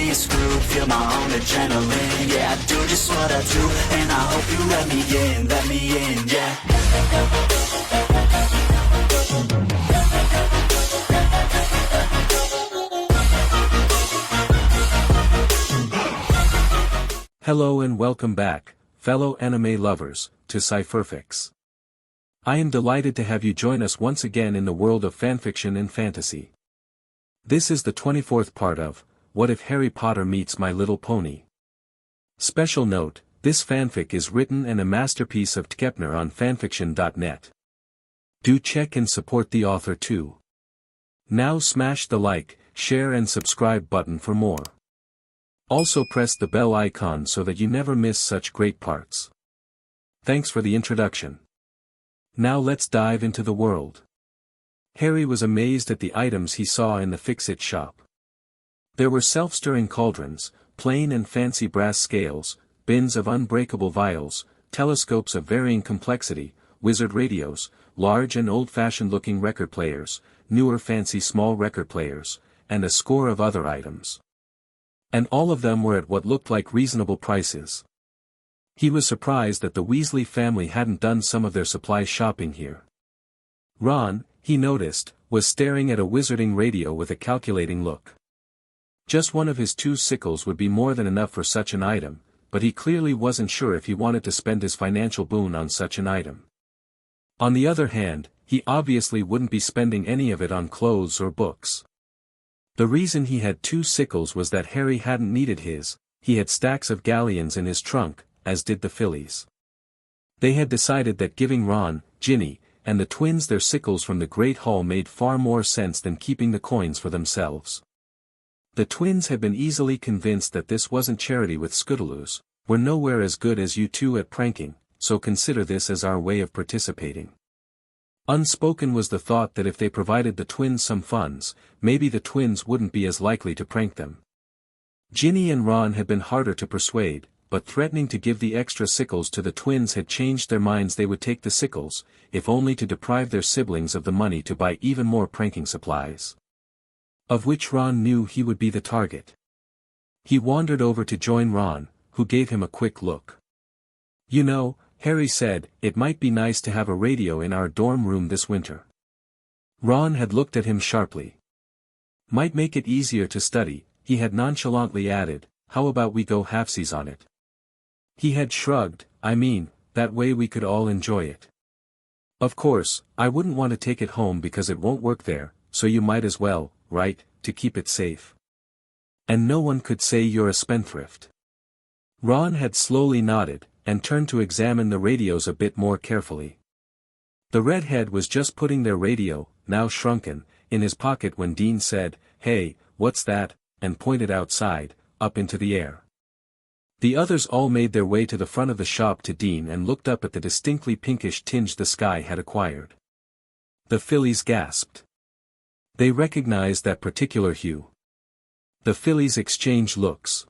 be screwed. Feel my own adrenaline, yeah, I do just what I do, and I hope you let me in, yeah. Hello and welcome back, fellow anime lovers, to Cypherfics. I am delighted to have you join us once again in the world of fanfiction and fantasy. This is the 24th part of, What If Harry Potter Meets My Little Pony? Special note, this fanfic is written and a masterpiece of tkepner on fanfictionnet. Do check and support the author too. Now smash the like, share and subscribe button for more. Also press the bell icon so that you never miss such great parts. Thanks for the introduction. Now let's dive into the world. Harry was amazed at the items he saw in the Fix-It shop. There were self-stirring cauldrons, plain and fancy brass scales, bins of unbreakable vials, telescopes of varying complexity, wizard radios, large and old-fashioned looking record players, newer fancy small record players, and a score of other items. And all of them were at what looked like reasonable prices. He was surprised that the Weasley family hadn't done some of their supply shopping here. Ron, he noticed, was staring at a wizarding radio with a calculating look. Just one of his 2 sickles would be more than enough for such an item, but he clearly wasn't sure if he wanted to spend his financial boon on such an item. On the other hand, he obviously wouldn't be spending any of it on clothes or books. The reason he had 2 sickles was that Harry hadn't needed his, he had stacks of galleons in his trunk, as did the fillies. They had decided that giving Ron, Ginny, and the twins their sickles from the Great Hall made far more sense than keeping the coins for themselves. The twins had been easily convinced that this wasn't charity with Scudaloos, we're nowhere as good as you two at pranking, so consider this as our way of participating. Unspoken was the thought that if they provided the twins some funds, maybe the twins wouldn't be as likely to prank them. Ginny and Ron had been harder to persuade, but threatening to give the extra sickles to the twins had changed their minds. They would take the sickles, if only to deprive their siblings of the money to buy even more pranking supplies. Of which Ron knew he would be the target. He wandered over to join Ron, who gave him a quick look. You know, Harry said, it might be nice to have a radio in our dorm room this winter. Ron had looked at him sharply. Might make it easier to study, he had nonchalantly added, how about we go halfsies on it? He had shrugged, I mean, that way we could all enjoy it. Of course, I wouldn't want to take it home because it won't work there, so you might as well, right, to keep it safe. And no one could say you're a spendthrift. Ron had slowly nodded, and turned to examine the radios a bit more carefully. The redhead was just putting their radio, now shrunken, in his pocket when Dean said, Hey, what's that, and pointed outside, up into the air. The others all made their way to the front of the shop to Dean and looked up at the distinctly pinkish tinge the sky had acquired. The fillies gasped. They recognized that particular hue. The fillies exchanged looks.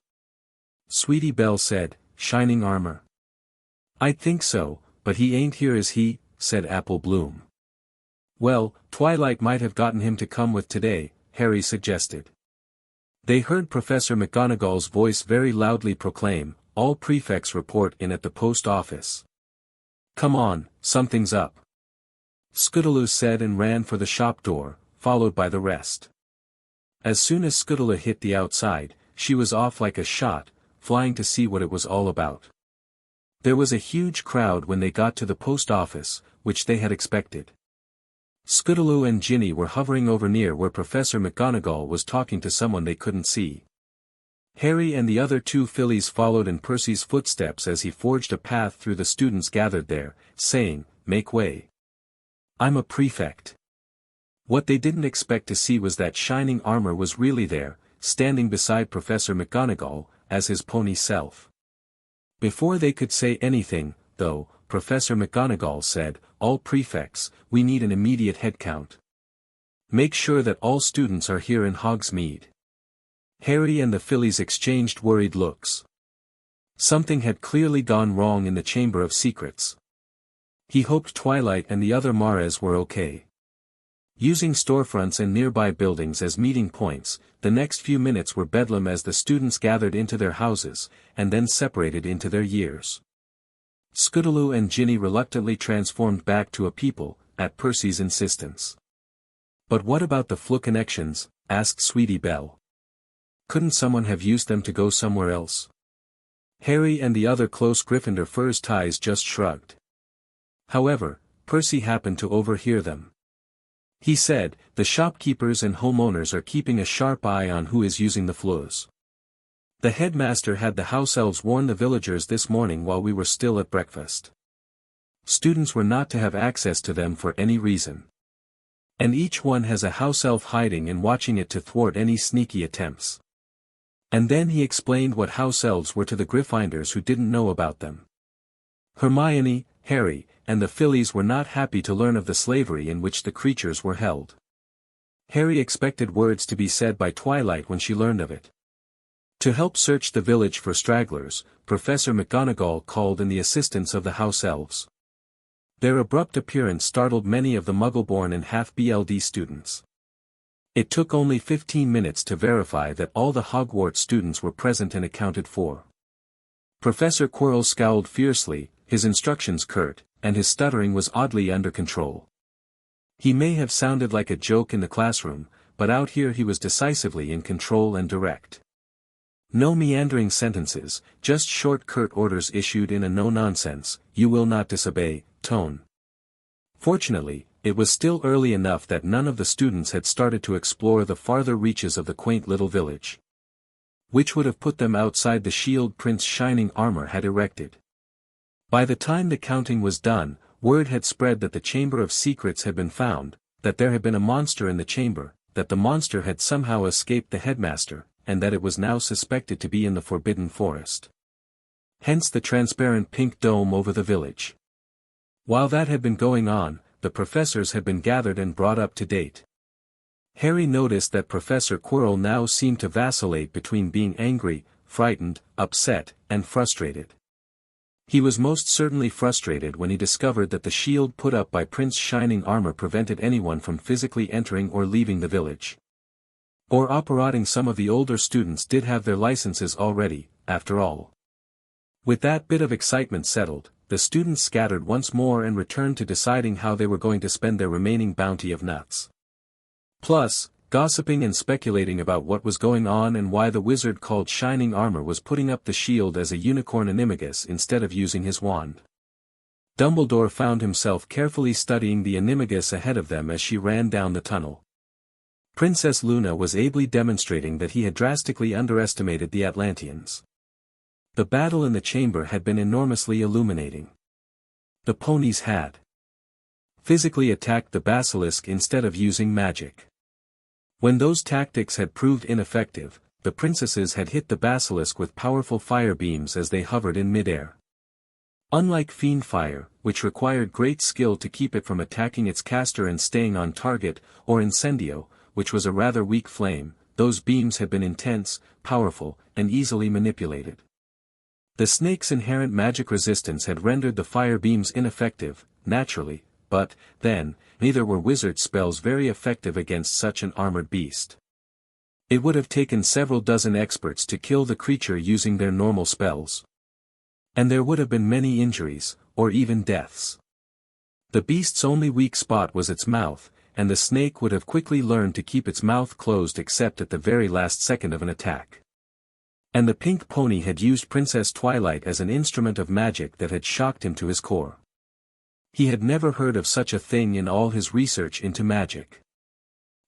Sweetie Belle said, Shining armor. I'd think so, but he ain't here is he, said Apple Bloom. Well, Twilight might have gotten him to come with today, Harry suggested. They heard Professor McGonagall's voice very loudly proclaim, all prefects report in at the post office. Come on, something's up. Scudaloo said and ran for the shop door, followed by the rest. As soon as Scudala hit the outside, she was off like a shot, flying to see what it was all about. There was a huge crowd when they got to the post office, which they had expected. Scudaloo and Ginny were hovering over near where Professor McGonagall was talking to someone they couldn't see. Harry and the other 2 fillies followed in Percy's footsteps as he forged a path through the students gathered there, saying, Make way. I'm a prefect. What they didn't expect to see was that shining armor was really there, standing beside Professor McGonagall, as his pony self. Before they could say anything, though, Professor McGonagall said, All prefects, we need an immediate headcount. Make sure that all students are here in Hogsmeade. Harry and the fillies exchanged worried looks. Something had clearly gone wrong in the Chamber of Secrets. He hoped Twilight and the other Mares were okay. Using storefronts and nearby buildings as meeting points, the next few minutes were bedlam as the students gathered into their houses, and then separated into their years. Scootaloo and Ginny reluctantly transformed back to a people, at Percy's insistence. "But what about the Flu connections?" asked Sweetie Belle. "Couldn't someone have used them to go somewhere else?" Harry and the other close Gryffindor Furs ties just shrugged. However, Percy happened to overhear them. He said, "The shopkeepers and homeowners are keeping a sharp eye on who is using the Flus. The headmaster had the house elves warn the villagers this morning while we were still at breakfast. Students were not to have access to them for any reason. And each one has a house elf hiding and watching it to thwart any sneaky attempts." And then he explained what house elves were to the Gryffindors who didn't know about them. Hermione, Harry, and the Fillies were not happy to learn of the slavery in which the creatures were held. Harry expected words to be said by Twilight when she learned of it. To help search the village for stragglers, Professor McGonagall called in the assistance of the house elves. Their abrupt appearance startled many of the Muggle-born and half-BLD students. It took only 15 minutes to verify that all the Hogwarts students were present and accounted for. Professor Quirrell scowled fiercely, his instructions curt, and his stuttering was oddly under control. He may have sounded like a joke in the classroom, but out here he was decisively in control and direct. No meandering sentences, just short curt orders issued in a no-nonsense, "you will not disobey," tone. Fortunately, it was still early enough that none of the students had started to explore the farther reaches of the quaint little village, which would have put them outside the shield Prince's shining armor had erected. By the time the counting was done, word had spread that the Chamber of Secrets had been found, that there had been a monster in the chamber, that the monster had somehow escaped the headmaster, and that it was now suspected to be in the Forbidden Forest. Hence the transparent pink dome over the village. While that had been going on, the professors had been gathered and brought up to date. Harry noticed that Professor Quirrell now seemed to vacillate between being angry, frightened, upset, and frustrated. He was most certainly frustrated when he discovered that the shield put up by Prince's shining armor prevented anyone from physically entering or leaving the village. Or operating. Some of the older students did have their licenses already, after all. With that bit of excitement settled, the students scattered once more and returned to deciding how they were going to spend their remaining bounty of nuts. Plus, gossiping and speculating about what was going on and why the wizard called Shining Armor was putting up the shield as a unicorn animagus instead of using his wand. Dumbledore found himself carefully studying the animagus ahead of them as she ran down the tunnel. Princess Luna was ably demonstrating that he had drastically underestimated the Atlanteans. The battle in the chamber had been enormously illuminating. The ponies had physically attacked the basilisk instead of using magic. When those tactics had proved ineffective, the princesses had hit the basilisk with powerful fire beams as they hovered in midair. Unlike fiend fire, which required great skill to keep it from attacking its caster and staying on target, or incendio, which was a rather weak flame, those beams had been intense, powerful, and easily manipulated. The snake's inherent magic resistance had rendered the fire beams ineffective, naturally, but, then, neither were wizard spells very effective against such an armored beast. It would have taken several dozen experts to kill the creature using their normal spells. And there would have been many injuries, or even deaths. The beast's only weak spot was its mouth, and the snake would have quickly learned to keep its mouth closed except at the very last second of an attack. And the pink pony had used Princess Twilight as an instrument of magic that had shocked him to his core. He had never heard of such a thing in all his research into magic.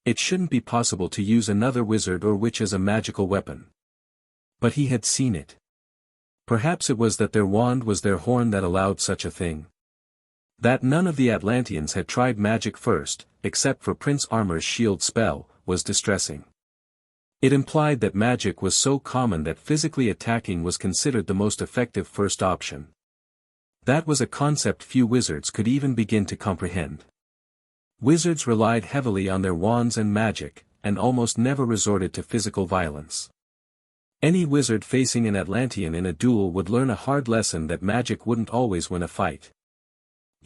It shouldn't be possible to use another wizard or witch as a magical weapon. But he had seen it. Perhaps it was that their wand was their horn that allowed such a thing. That none of the Atlanteans had tried magic first, except for Prince Armor's shield spell, was distressing. It implied that magic was so common that physically attacking was considered the most effective first option. That was a concept few wizards could even begin to comprehend. Wizards relied heavily on their wands and magic, and almost never resorted to physical violence. Any wizard facing an Atlantean in a duel would learn a hard lesson that magic wouldn't always win a fight.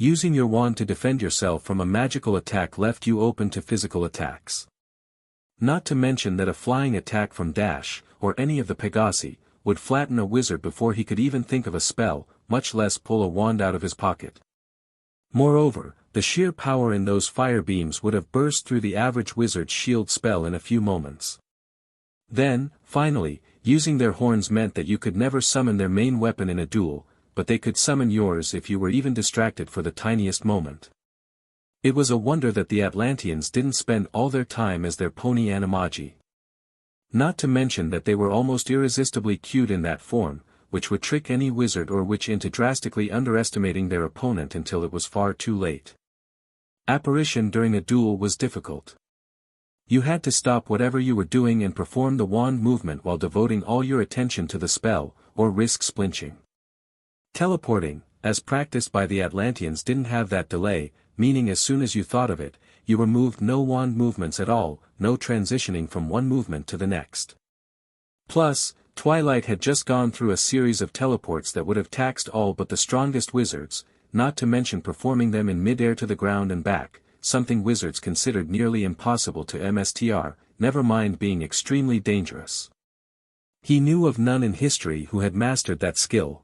Using your wand to defend yourself from a magical attack left you open to physical attacks. Not to mention that a flying attack from Dash, or any of the Pegasi, would flatten a wizard before he could even think of a spell, much less pull a wand out of his pocket. Moreover, the sheer power in those fire beams would have burst through the average wizard's shield spell in a few moments. Then, finally, using their horns meant that you could never summon their main weapon in a duel, but they could summon yours if you were even distracted for the tiniest moment. It was a wonder that the Atlanteans didn't spend all their time as their pony animagi. Not to mention that they were almost irresistibly cute in that form, which would trick any wizard or witch into drastically underestimating their opponent until it was far too late. Apparition during a duel was difficult. You had to stop whatever you were doing and perform the wand movement while devoting all your attention to the spell, or risk splinching. Teleporting, as practiced by the Atlanteans, didn't have that delay, meaning as soon as you thought of it, you removed no wand movements at all, no transitioning from one movement to the next. Plus, Twilight had just gone through a series of teleports that would have taxed all but the strongest wizards, not to mention performing them in mid-air to the ground and back, something wizards considered nearly impossible to MSTR, never mind being extremely dangerous. He knew of none in history who had mastered that skill.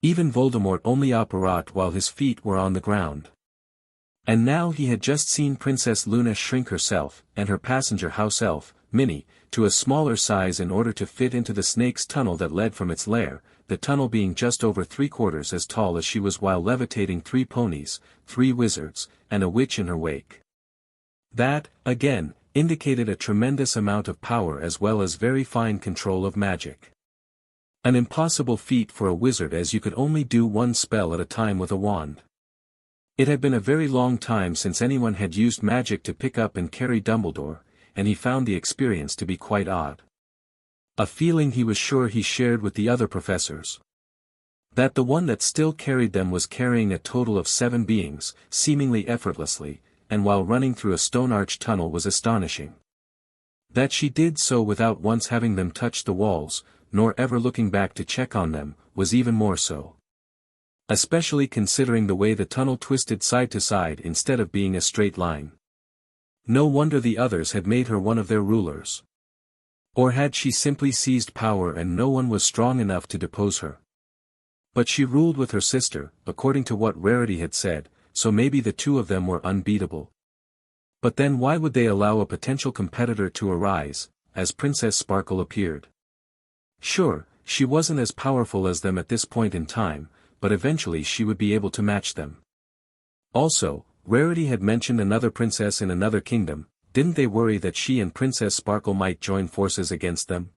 Even Voldemort only operat while his feet were on the ground. And now he had just seen Princess Luna shrink herself, and her passenger house elf, Minnie, to a smaller size in order to fit into the snake's tunnel that led from its lair, the tunnel being just over 3/4 as tall as she was while levitating 3 ponies, 3 wizards, and a witch in her wake. That, again, indicated a tremendous amount of power as well as very fine control of magic. An impossible feat for a wizard, as you could only do one spell at a time with a wand. It had been a very long time since anyone had used magic to pick up and carry Dumbledore, and he found the experience to be quite odd. A feeling he was sure he shared with the other professors. That the one that still carried them was carrying a total of 7 beings, seemingly effortlessly, and while running through a stone-arched tunnel was astonishing. That she did so without once having them touch the walls, nor ever looking back to check on them, was even more so. Especially considering the way the tunnel twisted side to side instead of being a straight line. No wonder the others had made her one of their rulers. Or had she simply seized power and no one was strong enough to depose her? But she ruled with her sister, according to what Rarity had said, so maybe the two of them were unbeatable. But then why would they allow a potential competitor to arise, as Princess Sparkle appeared? Sure, she wasn't as powerful as them at this point in time, but eventually she would be able to match them. Also, Rarity had mentioned another princess in another kingdom. Didn't they worry that she and Princess Sparkle might join forces against them?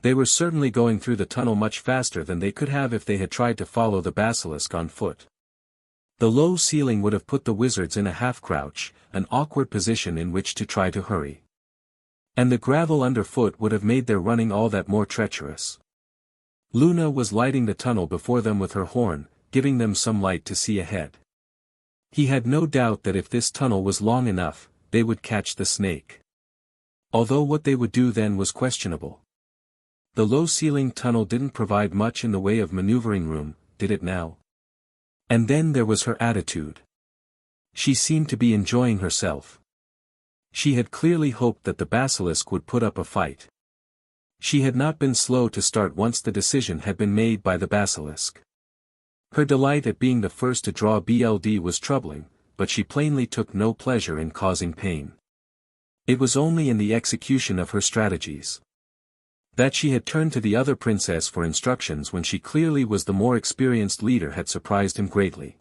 They were certainly going through the tunnel much faster than they could have if they had tried to follow the basilisk on foot. The low ceiling would have put the wizards in a half-crouch, an awkward position in which to try to hurry. And the gravel underfoot would have made their running all that more treacherous. Luna was lighting the tunnel before them with her horn, giving them some light to see ahead. He had no doubt that if this tunnel was long enough, they would catch the snake. Although what they would do then was questionable. The low-ceiling tunnel didn't provide much in the way of maneuvering room, did it now? And then there was her attitude. She seemed to be enjoying herself. She had clearly hoped that the basilisk would put up a fight. She had not been slow to start once the decision had been made by the basilisk. Her delight at being the first to draw BLD was troubling, but she plainly took no pleasure in causing pain. It was only in the execution of her strategies. That she had turned to the other princess for instructions when she clearly was the more experienced leader had surprised him greatly.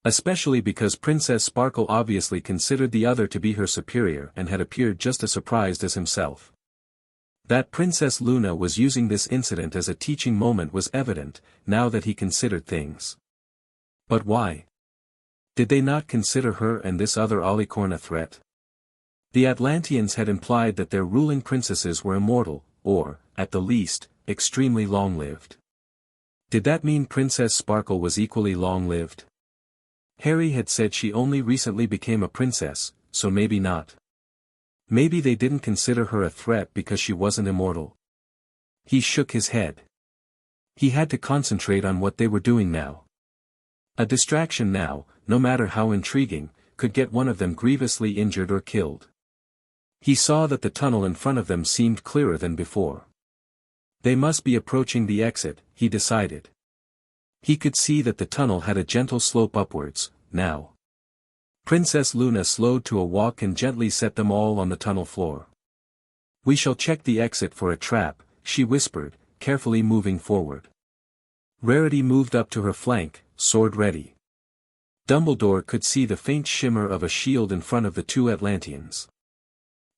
Especially because Princess Sparkle obviously considered the other to be her superior and had appeared just as surprised as himself. That Princess Luna was using this incident as a teaching moment was evident, now that he considered things. But why? Did they not consider her and this other alicorn a threat? The Atlanteans had implied that their ruling princesses were immortal, or, at the least, extremely long-lived. Did that mean Princess Sparkle was equally long-lived? Harry had said she only recently became a princess, so maybe not. Maybe they didn't consider her a threat because she wasn't immortal. He shook his head. He had to concentrate on what they were doing now. A distraction now, no matter how intriguing, could get one of them grievously injured or killed. He saw that the tunnel in front of them seemed clearer than before. They must be approaching the exit, he decided. He could see that the tunnel had a gentle slope upwards, now. Princess Luna slowed to a walk and gently set them all on the tunnel floor. "We shall check the exit for a trap," she whispered, carefully moving forward. Rarity moved up to her flank, sword ready. Dumbledore could see the faint shimmer of a shield in front of the two Atlanteans.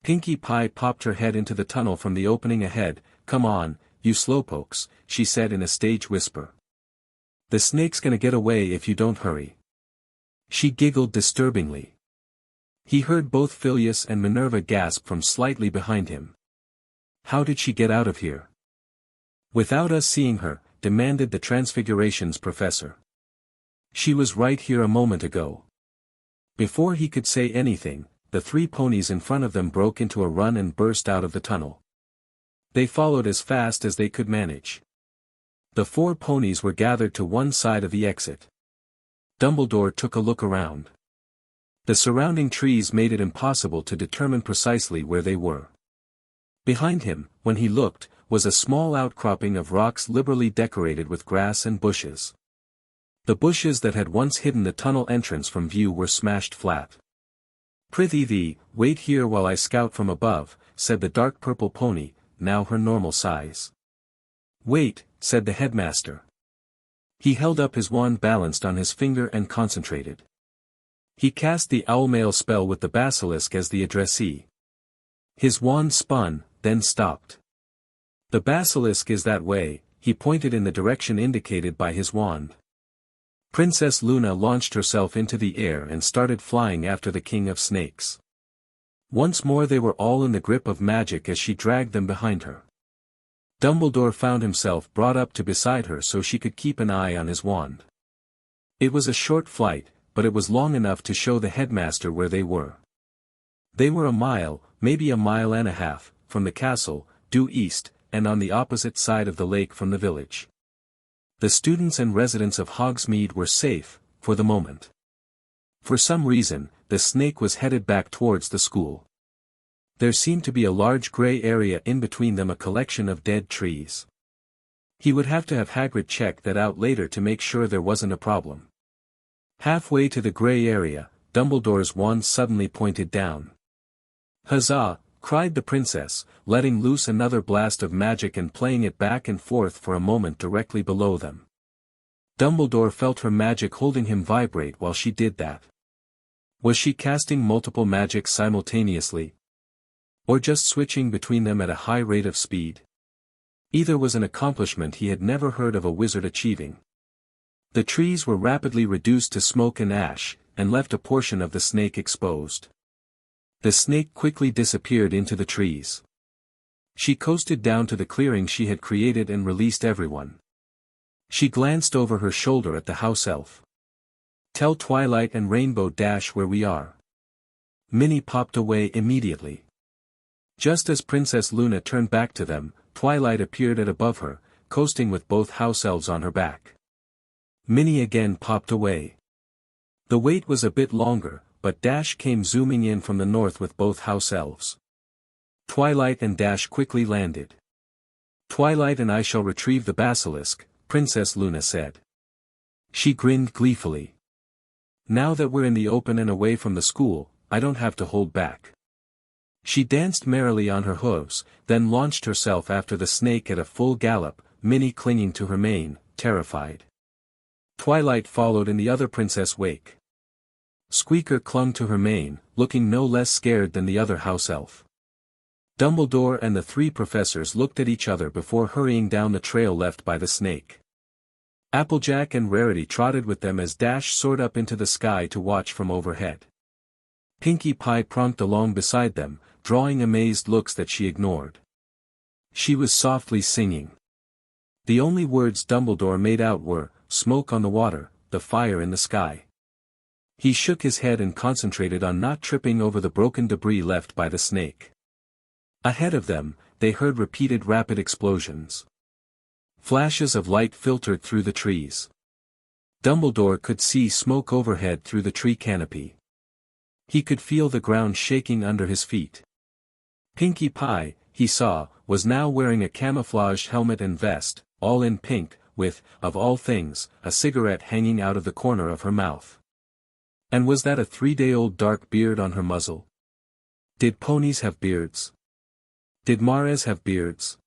Pinkie Pie popped her head into the tunnel from the opening ahead. "Come on, you slowpokes," she said in a stage whisper. "The snake's gonna get away if you don't hurry." She giggled disturbingly. He heard both Phileas and Minerva gasp from slightly behind him. "How did she get out of here?" "Without us seeing her," demanded the Transfigurations professor. "She was right here a moment ago." Before he could say anything, the three ponies in front of them broke into a run and burst out of the tunnel. They followed as fast as they could manage. The four ponies were gathered to one side of the exit. Dumbledore took a look around. The surrounding trees made it impossible to determine precisely where they were. Behind him, when he looked, was a small outcropping of rocks liberally decorated with grass and bushes. The bushes that had once hidden the tunnel entrance from view were smashed flat. "Prithee thee, wait here while I scout from above," said the dark purple pony, now her normal size. "Wait," said the headmaster. He held up his wand balanced on his finger and concentrated. He cast the owlmail spell with the basilisk as the addressee. His wand spun, then stopped. "The basilisk is that way," he pointed in the direction indicated by his wand. Princess Luna launched herself into the air and started flying after the King of Snakes. Once more they were all in the grip of magic as she dragged them behind her. Dumbledore found himself brought up to beside her so she could keep an eye on his wand. It was a short flight, but it was long enough to show the headmaster where they were. They were a mile, maybe a mile and a half, from the castle, due east, and on the opposite side of the lake from the village. The students and residents of Hogsmeade were safe, for the moment. For some reason, the snake was headed back towards the school. There seemed to be a large grey area in between them, a collection of dead trees. He would have to have Hagrid check that out later to make sure there wasn't a problem. Halfway to the grey area, Dumbledore's wand suddenly pointed down. "Huzzah!" cried the princess, letting loose another blast of magic and playing it back and forth for a moment directly below them. Dumbledore felt her magic holding him vibrate while she did that. Was she casting multiple magics simultaneously? Or just switching between them at a high rate of speed? Either was an accomplishment he had never heard of a wizard achieving. The trees were rapidly reduced to smoke and ash, and left a portion of the snake exposed. The snake quickly disappeared into the trees. She coasted down to the clearing she had created and released everyone. She glanced over her shoulder at the house elf. "Tell Twilight and Rainbow Dash where we are." Minnie popped away immediately. Just as Princess Luna turned back to them, Twilight appeared at above her, coasting with both house elves on her back. Minnie again popped away. The wait was a bit longer, but Dash came zooming in from the north with both house elves. Twilight and Dash quickly landed. "Twilight and I shall retrieve the basilisk," Princess Luna said. She grinned gleefully. "Now that we're in the open and away from the school, I don't have to hold back." She danced merrily on her hooves, then launched herself after the snake at a full gallop, Minnie clinging to her mane, terrified. Twilight followed in the other princess' wake. Squeaker clung to her mane, looking no less scared than the other house elf. Dumbledore and the three professors looked at each other before hurrying down the trail left by the snake. Applejack and Rarity trotted with them as Dash soared up into the sky to watch from overhead. Pinkie Pie pronked along beside them, drawing amazed looks that she ignored. She was softly singing. The only words Dumbledore made out were, "Smoke on the water, the fire in the sky." He shook his head and concentrated on not tripping over the broken debris left by the snake. Ahead of them, they heard repeated rapid explosions. Flashes of light filtered through the trees. Dumbledore could see smoke overhead through the tree canopy. He could feel the ground shaking under his feet. Pinkie Pie, he saw, was now wearing a camouflaged helmet and vest, all in pink, with, of all things, a cigarette hanging out of the corner of her mouth. And was that a 3-day-old dark beard on her muzzle? Did ponies have beards? Did mares have beards?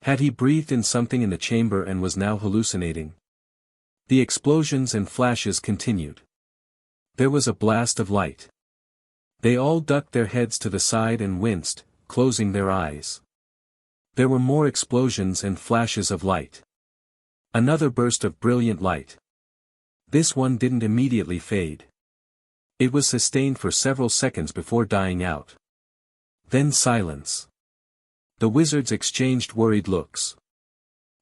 Had he breathed in something in the chamber and was now hallucinating? The explosions and flashes continued. There was a blast of light. They all ducked their heads to the side and winced, closing their eyes. There were more explosions and flashes of light. Another burst of brilliant light. This one didn't immediately fade. It was sustained for several seconds before dying out. Then silence. The wizards exchanged worried looks.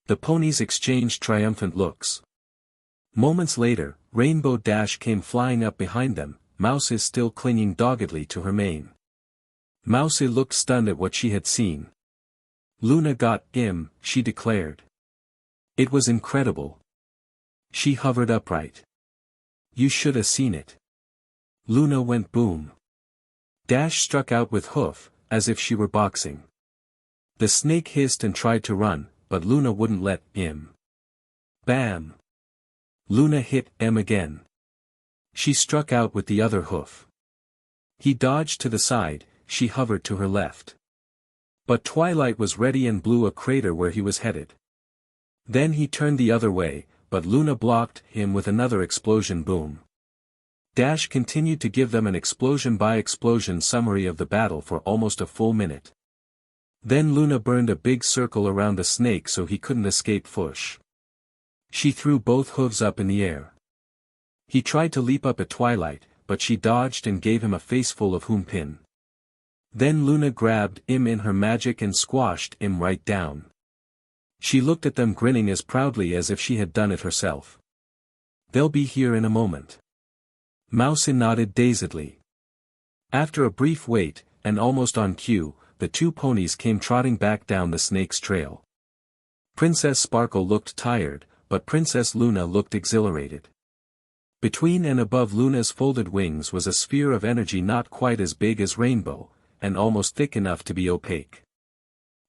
The ponies exchanged triumphant looks. Moments later, Rainbow Dash came flying up behind them, Mousy still clinging doggedly to her mane. Mousy looked stunned at what she had seen. Luna got him, she declared. It was incredible. She hovered upright. You should have seen it. Luna went boom. Dash struck out with hoof, as if she were boxing. The snake hissed and tried to run, but Luna wouldn't let him. Bam! Luna hit him again. She struck out with the other hoof. He dodged to the side, she hovered to her left. But Twilight was ready and blew a crater where he was headed. Then he turned the other way, but Luna blocked him with another explosion boom. Dash continued to give them an explosion-by-explosion summary of the battle for almost a full minute. Then Luna burned a big circle around the snake so he couldn't escape Fush. She threw both hooves up in the air. He tried to leap up at Twilight, but she dodged and gave him a faceful of pin. Then Luna grabbed him in her magic and squashed him right down. She looked at them grinning as proudly as if she had done it herself. They'll be here in a moment. Mousy nodded dazedly. After a brief wait, and almost on cue, the two ponies came trotting back down the snake's trail. Princess Sparkle looked tired, but Princess Luna looked exhilarated. Between and above Luna's folded wings was a sphere of energy not quite as big as Rainbow, and almost thick enough to be opaque.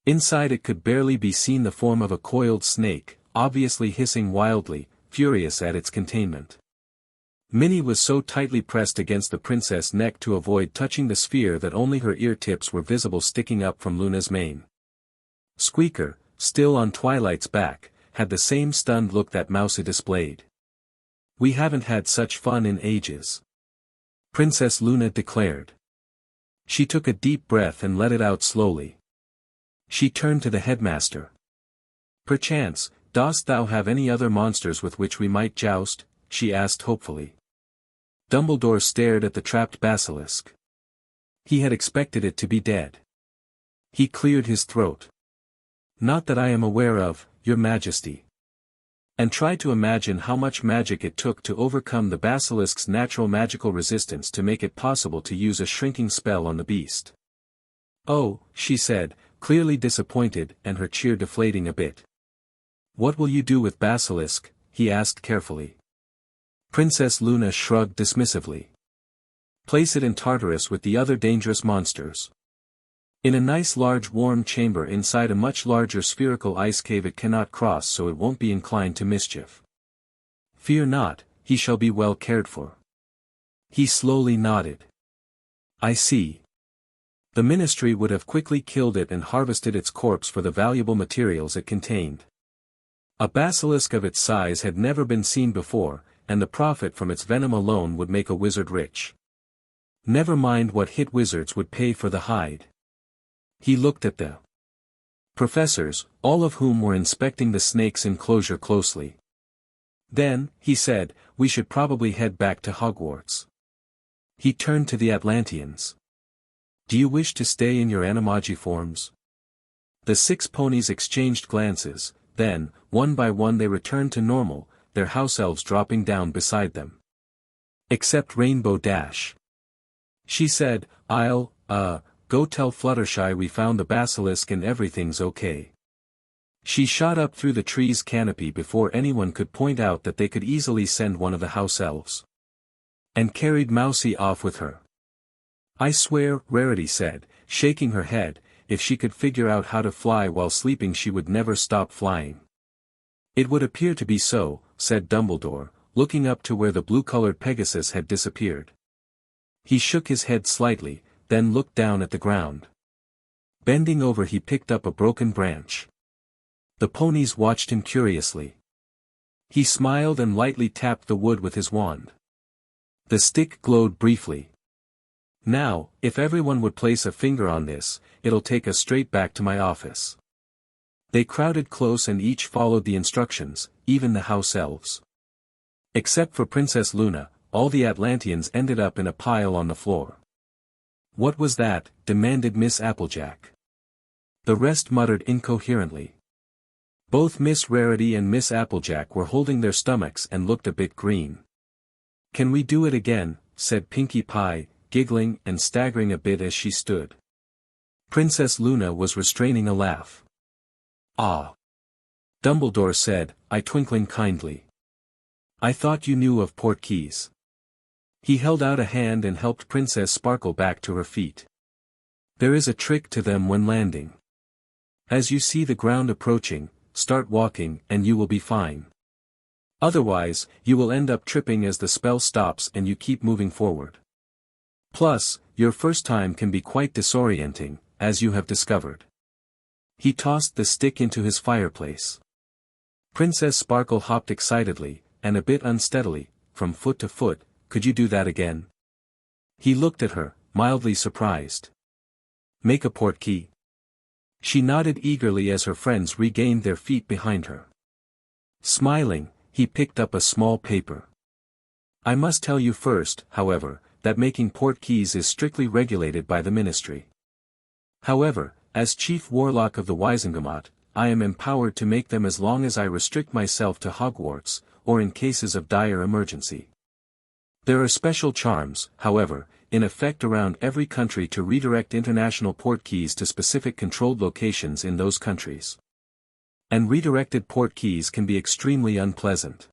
Inside it could barely be seen the form of a coiled snake, obviously hissing wildly, furious at its containment. Minnie was so tightly pressed against the princess' neck to avoid touching the sphere that only her ear tips were visible sticking up from Luna's mane. Squeaker, still on Twilight's back, had the same stunned look that Mousy displayed. We haven't had such fun in ages. Princess Luna declared. She took a deep breath and let it out slowly. She turned to the headmaster. Perchance, dost thou have any other monsters with which we might joust? She asked hopefully. Dumbledore stared at the trapped basilisk. He had expected it to be dead. He cleared his throat. Not that I am aware of, Your Majesty. And tried to imagine how much magic it took to overcome the basilisk's natural magical resistance to make it possible to use a shrinking spell on the beast. Oh, she said, clearly disappointed and her cheer deflating a bit. What will you do with basilisk? He asked carefully. Princess Luna shrugged dismissively. Place it in Tartarus with the other dangerous monsters. In a nice large warm chamber inside a much larger spherical ice cave it cannot cross so it won't be inclined to mischief. Fear not, he shall be well cared for. He slowly nodded. I see. The ministry would have quickly killed it and harvested its corpse for the valuable materials it contained. A basilisk of its size had never been seen before, and the profit from its venom alone would make a wizard rich. Never mind what hit wizards would pay for the hide. He looked at the professors, all of whom were inspecting the snake's enclosure closely. Then, he said, we should probably head back to Hogwarts. He turned to the Atlanteans. Do you wish to stay in your animagi forms? The 6 ponies exchanged glances, then, one by one they returned to normal, their house elves dropping down beside them. Except Rainbow Dash. She said, I'll, go tell Fluttershy we found the basilisk and everything's okay. She shot up through the tree's canopy before anyone could point out that they could easily send one of the house elves. And carried Mousie off with her. I swear, Rarity said, shaking her head, if she could figure out how to fly while sleeping she would never stop flying. It would appear to be so, said Dumbledore, looking up to where the blue-colored Pegasus had disappeared. He shook his head slightly, then looked down at the ground. Bending over he picked up a broken branch. The ponies watched him curiously. He smiled and lightly tapped the wood with his wand. The stick glowed briefly. Now, if everyone would place a finger on this, it'll take us straight back to my office. They crowded close and each followed the instructions, even the house elves. Except for Princess Luna, all the Atlanteans ended up in a pile on the floor. What was that? Demanded Miss Applejack. The rest muttered incoherently. Both Miss Rarity and Miss Applejack were holding their stomachs and looked a bit green. Can we do it again? Said Pinkie Pie, giggling and staggering a bit as she stood. Princess Luna was restraining a laugh. Ah! Dumbledore said, I twinkling kindly. I thought you knew of portkeys. He held out a hand and helped Princess Sparkle back to her feet. There is a trick to them when landing. As you see the ground approaching, start walking and you will be fine. Otherwise, you will end up tripping as the spell stops and you keep moving forward. Plus, your first time can be quite disorienting, as you have discovered. He tossed the stick into his fireplace. Princess Sparkle hopped excitedly, and a bit unsteadily, from foot to foot. Could you do that again? He looked at her, mildly surprised. Make a portkey. She nodded eagerly as her friends regained their feet behind her. Smiling, he picked up a small paper. I must tell you first, however, that making portkeys is strictly regulated by the Ministry. However, as Chief Warlock of the Wizengamot, I am empowered to make them as long as I restrict myself to Hogwarts, or in cases of dire emergency. There are special charms, however, in effect around every country to redirect international portkeys to specific controlled locations in those countries. And redirected portkeys can be extremely unpleasant.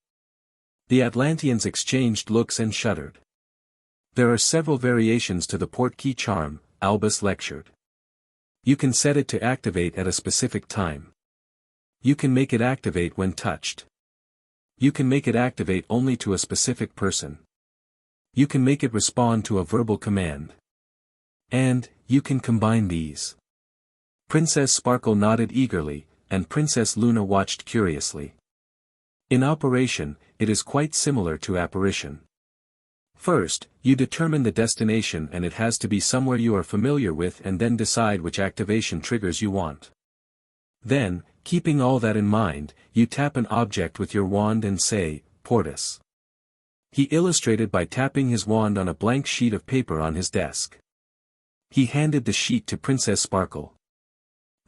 The Atlanteans exchanged looks and shuddered. There are several variations to the portkey charm, Albus lectured. You can set it to activate at a specific time. You can make it activate when touched. You can make it activate only to a specific person. You can make it respond to a verbal command. And, you can combine these. Princess Sparkle nodded eagerly, and Princess Luna watched curiously. In operation, it is quite similar to apparition. First, you determine the destination and it has to be somewhere you are familiar with and then decide which activation triggers you want. Then, keeping all that in mind, you tap an object with your wand and say, Portus. He illustrated by tapping his wand on a blank sheet of paper on his desk. He handed the sheet to Princess Sparkle.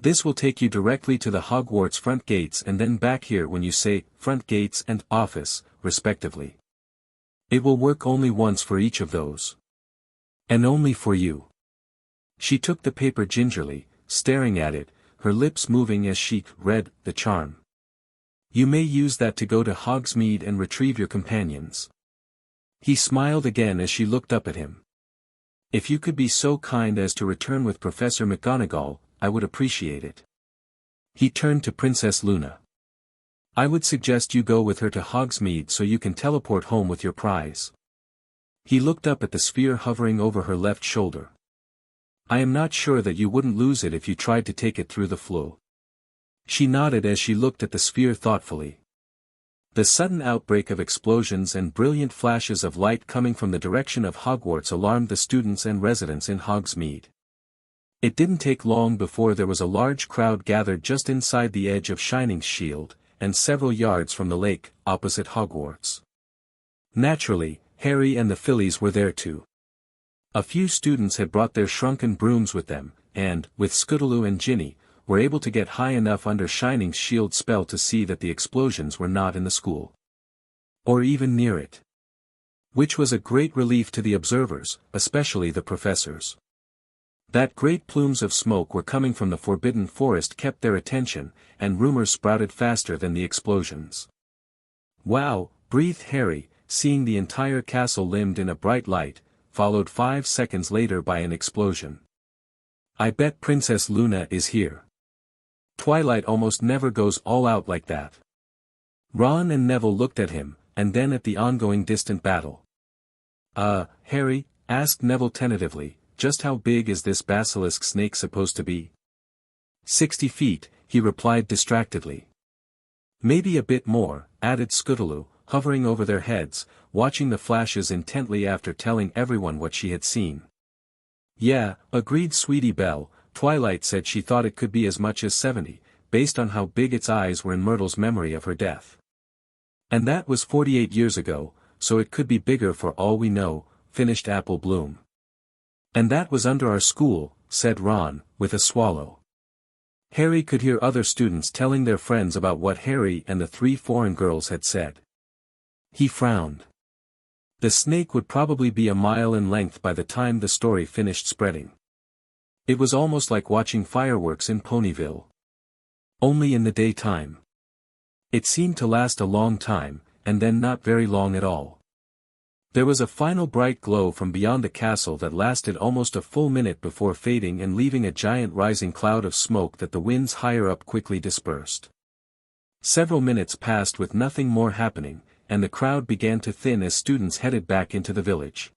This will take you directly to the Hogwarts front gates and then back here when you say, front gates and office, respectively. It will work only once for each of those. And only for you. She took the paper gingerly, staring at it, her lips moving as she read the charm. You may use that to go to Hogsmeade and retrieve your companions. He smiled again as she looked up at him. If you could be so kind as to return with Professor McGonagall, I would appreciate it. He turned to Princess Luna. I would suggest you go with her to Hogsmeade so you can teleport home with your prize. He looked up at the sphere hovering over her left shoulder. I am not sure that you wouldn't lose it if you tried to take it through the floor. She nodded as she looked at the sphere thoughtfully. The sudden outbreak of explosions and brilliant flashes of light coming from the direction of Hogwarts alarmed the students and residents in Hogsmeade. It didn't take long before there was a large crowd gathered just inside the edge of Shining's Shield, and several yards from the lake, opposite Hogwarts. Naturally, Harry and the fillies were there too. A few students had brought their shrunken brooms with them, and, with Scootaloo and Ginny, were able to get high enough under Shining's shield spell to see that the explosions were not in the school. Or even near it. Which was a great relief to the observers, especially the professors. That great plumes of smoke were coming from the forbidden forest kept their attention, and rumors sprouted faster than the explosions. "Wow," breathed Harry, seeing the entire castle limned in a bright light, followed 5 seconds later by an explosion. "I bet Princess Luna is here. Twilight almost never goes all out like that." Ron and Neville looked at him, and then at the ongoing distant battle. Harry," asked Neville tentatively, "just how big is this basilisk snake supposed to be?" 60 feet, he replied distractedly. "Maybe a bit more," added Scootaloo, hovering over their heads, watching the flashes intently after telling everyone what she had seen. "Yeah," agreed Sweetie Belle. "Twilight said she thought it could be as much as 70, based on how big its eyes were in Myrtle's memory of her death. And that was 48 years ago, so it could be bigger for all we know," finished Apple Bloom. "And that was under our school," said Ron, with a swallow. Harry could hear other students telling their friends about what Harry and the 3 foreign girls had said. He frowned. The snake would probably be a mile in length by the time the story finished spreading. It was almost like watching fireworks in Ponyville. Only in the daytime. It seemed to last a long time, and then not very long at all. There was a final bright glow from beyond the castle that lasted almost a full minute before fading and leaving a giant rising cloud of smoke that the winds higher up quickly dispersed. Several minutes passed with nothing more happening, and the crowd began to thin as students headed back into the village.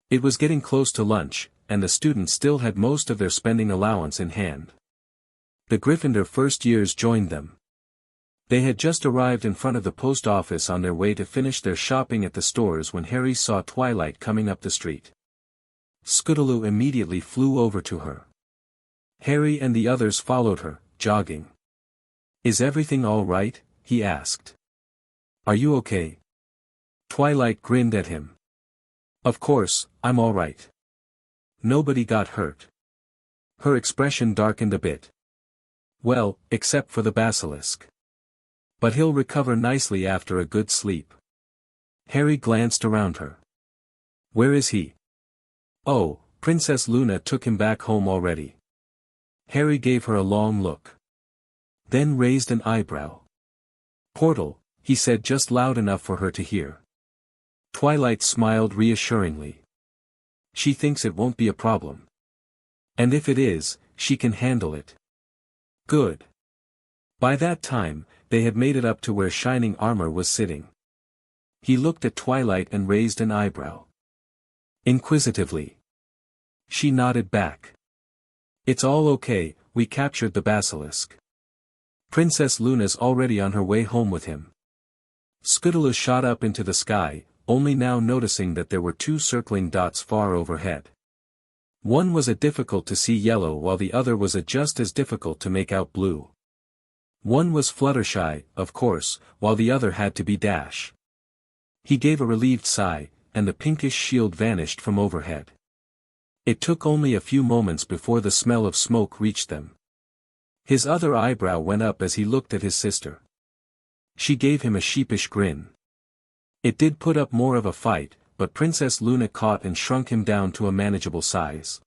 It was getting close to lunch, and the students still had most of their spending allowance in hand. The Gryffindor first years joined them. They had just arrived in front of the post office on their way to finish their shopping at the stores when Harry saw Twilight coming up the street. Scootaloo immediately flew over to her. Harry and the others followed her, jogging. "Is everything all right?" he asked. "Are you okay?" Twilight grinned at him. "Of course, I'm all right. Nobody got hurt." Her expression darkened a bit. "Well, except for the basilisk. But he'll recover nicely after a good sleep." Harry glanced around her. "Where is he?" "Oh, Princess Luna took him back home already." Harry gave her a long look. Then raised an eyebrow. "Portal," he said just loud enough for her to hear. Twilight smiled reassuringly. "She thinks it won't be a problem. And if it is, she can handle it." "Good." By that time, they had made it up to where Shining Armor was sitting. He looked at Twilight and raised an eyebrow. Inquisitively. She nodded back. "It's all okay, we captured the basilisk. Princess Luna's already on her way home with him." Scootaloo shot up into the sky, only now noticing that there were 2 circling dots far overhead. One was a difficult to see yellow while the other was a just as difficult to make out blue. One was Fluttershy, of course, while the other had to be Dash. He gave a relieved sigh, and the pinkish shield vanished from overhead. It took only a few moments before the smell of smoke reached them. His other eyebrow went up as he looked at his sister. She gave him a sheepish grin. It did put up more of a fight, but Princess Luna caught and shrunk him down to a manageable size.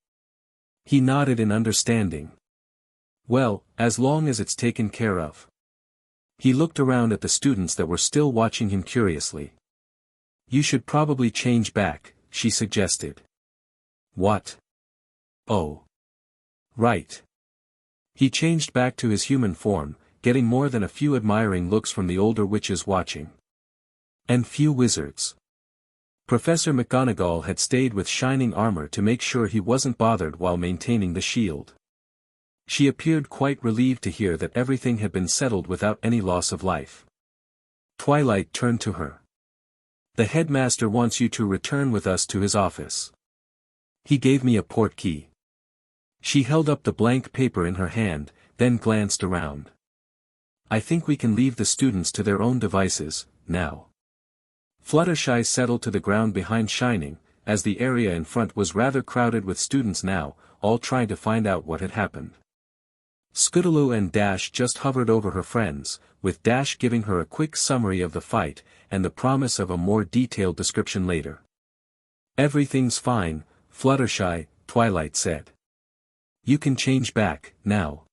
He nodded in understanding. "Well, as long as it's taken care of." He looked around at the students that were still watching him curiously. "You should probably change back," she suggested. "What?" "Oh. Right." He changed back to his human form, getting more than a few admiring looks from the older witches watching. And few wizards. Professor McGonagall had stayed with Shining Armor to make sure he wasn't bothered while maintaining the shield. She appeared quite relieved to hear that everything had been settled without any loss of life. Twilight turned to her. "The headmaster wants you to return with us to his office. He gave me a port key." She held up the blank paper in her hand, then glanced around. "I think we can leave the students to their own devices, now." Fluttershy settled to the ground behind Shining, as the area in front was rather crowded with students now, all trying to find out what had happened. Scootaloo and Dash just hovered over her friends, with Dash giving her a quick summary of the fight, and the promise of a more detailed description later. "Everything's fine, Fluttershy," Twilight said. You can change back, now.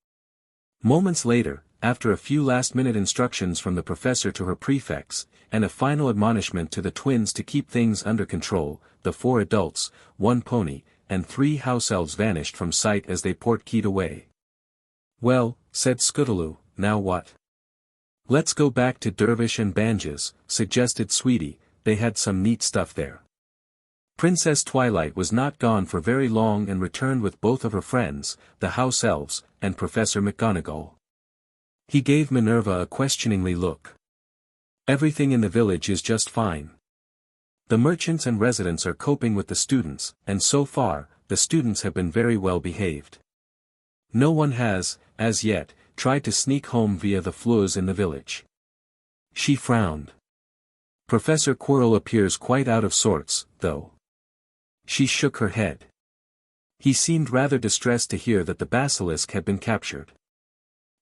Moments later, after a few last-minute instructions from the professor to her prefects, and a final admonishment to the twins to keep things under control, the 4 adults, 1 pony, and 3 house elves vanished from sight as they portkeyed away. "Well," said Scootaloo, "now what?" "Let's go back to Dervish and Banjas," suggested Sweetie, "they had some neat stuff there." Princess Twilight was not gone for very long and returned with both of her friends, the house elves, and Professor McGonagall. He gave Minerva a questioningly look. "Everything in the village is just fine. The merchants and residents are coping with the students, and so far, the students have been very well behaved. No one has, as yet, tried to sneak home via the flues in the village." She frowned. Professor Quirrell appears quite out of sorts, though. She shook her head. He seemed rather distressed to hear that the basilisk had been captured.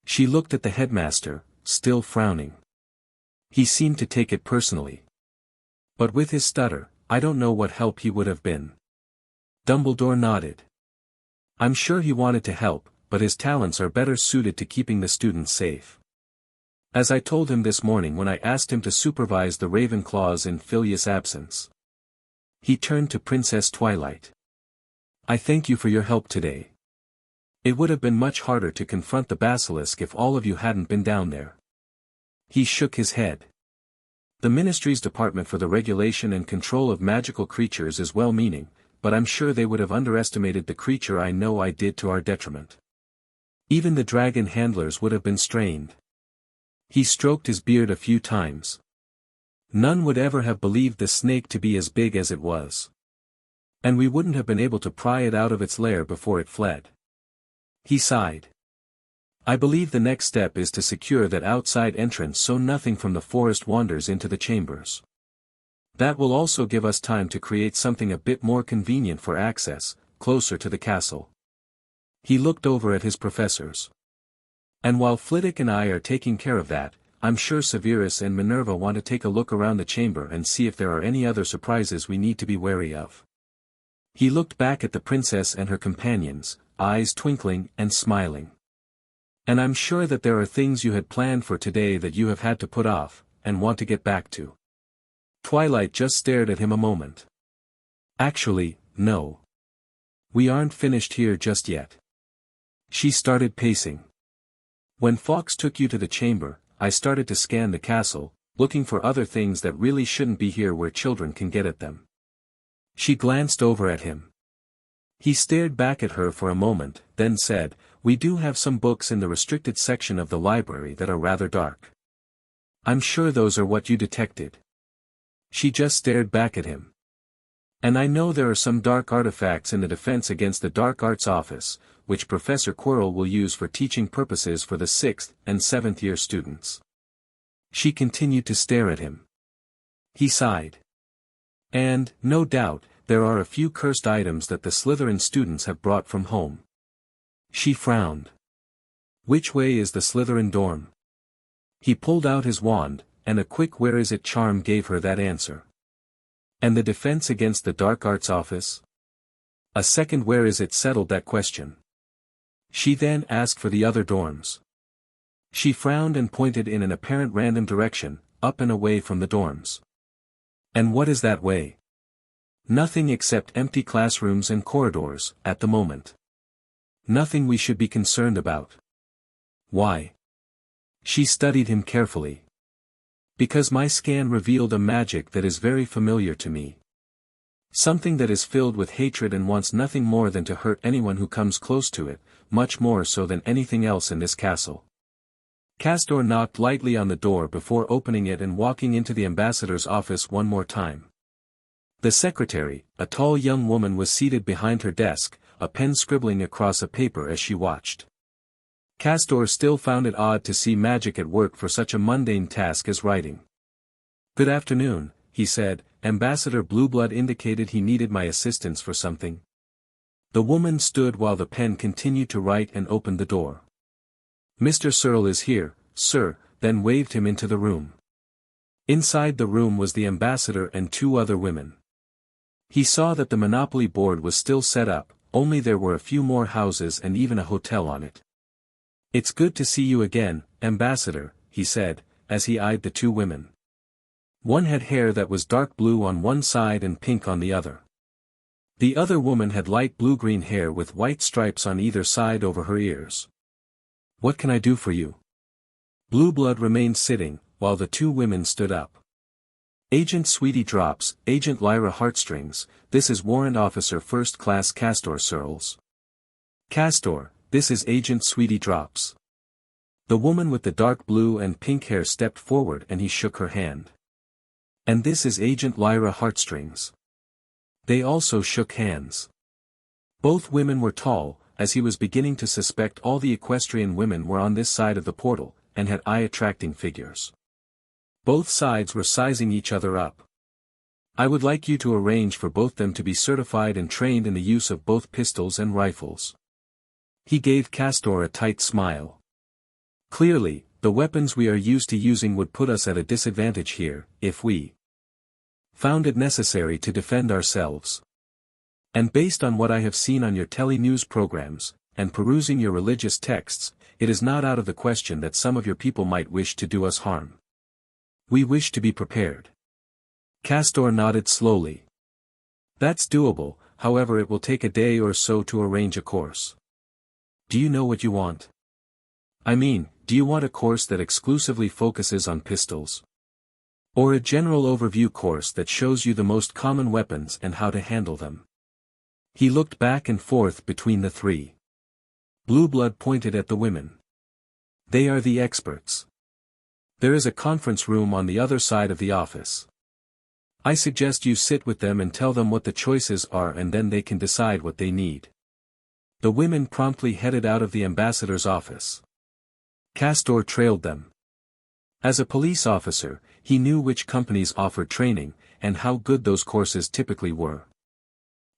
She looked at the headmaster, still frowning. He seemed to take it personally. But with his stutter, I don't know what help he would have been. Dumbledore nodded. "I'm sure he wanted to help, but his talents are better suited to keeping the students safe. As I told him this morning when I asked him to supervise the Ravenclaws in Filius' absence." He turned to Princess Twilight. "I thank you for your help today. It would have been much harder to confront the basilisk if all of you hadn't been down there." He shook his head. "The Ministry's Department for the Regulation and Control of Magical Creatures is well-meaning, but I'm sure they would have underestimated the creature I know I did to our detriment. Even the dragon handlers would have been strained." He stroked his beard a few times. "None would ever have believed the snake to be as big as it was. And we wouldn't have been able to pry it out of its lair before it fled." He sighed. "I believe the next step is to secure that outside entrance so nothing from the forest wanders into the chambers. That will also give us time to create something a bit more convenient for access, closer to the castle." He looked over at his professors. "And while Flitwick and I are taking care of that, I'm sure Severus and Minerva want to take a look around the chamber and see if there are any other surprises we need to be wary of." He looked back at the princess and her companions, eyes twinkling and smiling. "And I'm sure that there are things you had planned for today that you have had to put off, and want to get back to." Twilight just stared at him a moment. "Actually, no. We aren't finished here just yet." She started pacing. "When Fawkes took you to the chamber, I started to scan the castle, looking for other things that really shouldn't be here where children can get at them." She glanced over at him. He stared back at her for a moment, then said, "We do have some books in the restricted section of the library that are rather dark. I'm sure those are what you detected." She just stared back at him. "And I know there are some dark artifacts in the Defense Against the Dark Arts office, which Professor Quirrell will use for teaching purposes for the 6th and 7th year students." She continued to stare at him. He sighed. "And, no doubt, there are a few cursed items that the Slytherin students have brought from home." She frowned. "Which way is the Slytherin dorm?" He pulled out his wand, and a quick "where is it" charm gave her that answer. "And the Defense Against the Dark Arts office?" A second "where is it" settled that question. She then asked for the other dorms. She frowned and pointed in an apparent random direction, up and away from the dorms. "And what is that way?" "Nothing except empty classrooms and corridors, at the moment. Nothing we should be concerned about." "Why?" She studied him carefully. "Because my scan revealed a magic that is very familiar to me. Something that is filled with hatred and wants nothing more than to hurt anyone who comes close to it, much more so than anything else in this castle." Castor knocked lightly on the door before opening it and walking into the ambassador's office one more time. The secretary, a tall young woman, was seated behind her desk, a pen scribbling across a paper as she watched. Castor still found it odd to see magic at work for such a mundane task as writing. "Good afternoon," he said. "Ambassador Blueblood indicated he needed my assistance for something." The woman stood while the pen continued to write and opened the door. "Mr. Searle is here, sir," then waved him into the room. Inside the room was the ambassador and 2 other women. He saw that the Monopoly board was still set up, only there were a few more houses and even a hotel on it. "It's good to see you again, Ambassador," he said, as he eyed the two women. One had hair that was dark blue on one side and pink on the other. The other woman had light blue-green hair with white stripes on either side over her ears. "What can I do for you?" Blue Blood remained sitting, while the two women stood up. "Agent Sweetie Drops, Agent Lyra Heartstrings, this is Warrant Officer First Class Castor Searles." "Castor, this is Agent Sweetie Drops." The woman with the dark blue and pink hair stepped forward and he shook her hand. "And this is Agent Lyra Heartstrings." They also shook hands. Both women were tall, as he was beginning to suspect all the equestrian women were on this side of the portal, and had eye-attracting figures. Both sides were sizing each other up. "I would like you to arrange for both them to be certified and trained in the use of both pistols and rifles." He gave Castor a tight smile. "Clearly, the weapons we are used to using would put us at a disadvantage here, if we found it necessary to defend ourselves. And based on what I have seen on your tele-news programs, and perusing your religious texts, it is not out of the question that some of your people might wish to do us harm. We wish to be prepared." Castor nodded slowly. "That's doable, however it will take a day or so to arrange a course." "Do you know what you want? I mean, do you want a course that exclusively focuses on pistols? Or a general overview course that shows you the most common weapons and how to handle them?" He looked back and forth between the three. Blue Blood pointed at the women. "They are the experts. There is a conference room on the other side of the office. I suggest you sit with them and tell them what the choices are and then they can decide what they need." The women promptly headed out of the ambassador's office. Castor trailed them. As a police officer, he knew which companies offered training, and how good those courses typically were.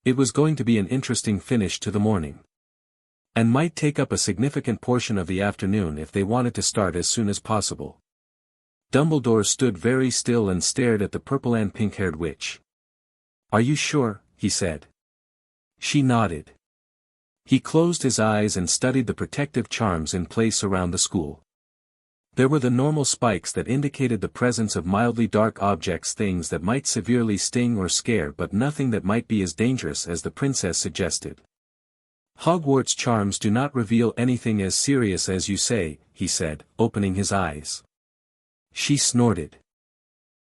It was going to be an interesting finish to the morning. And might take up a significant portion of the afternoon if they wanted to start as soon as possible. Dumbledore stood very still and stared at the purple and pink-haired witch. "Are you sure?" he said. She nodded. He closed his eyes and studied the protective charms in place around the school. There were the normal spikes that indicated the presence of mildly dark objects, things that might severely sting or scare, but nothing that might be as dangerous as the princess suggested. "Hogwarts charms do not reveal anything as serious as you say," he said, opening his eyes. She snorted.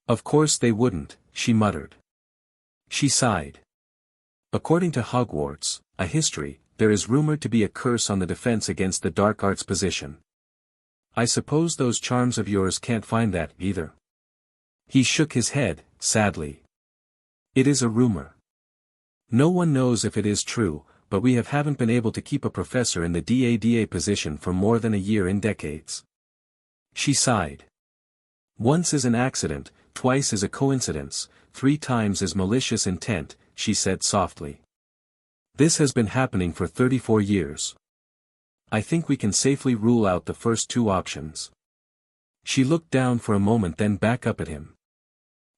"Of course they wouldn't," she muttered. She sighed. "According to Hogwarts, a history, there is rumored to be a curse on the defense against the dark arts position. I suppose those charms of yours can't find that, either." He shook his head, sadly. "It is a rumor. No one knows if it is true, but we haven't been able to keep a professor in the DADA position for more than a year in decades." She sighed. "Once is an accident, twice is a coincidence, 3 times is malicious intent," she said softly. "This has been happening for 34 years. I think we can safely rule out the first 2 options." She looked down for a moment, then back up at him.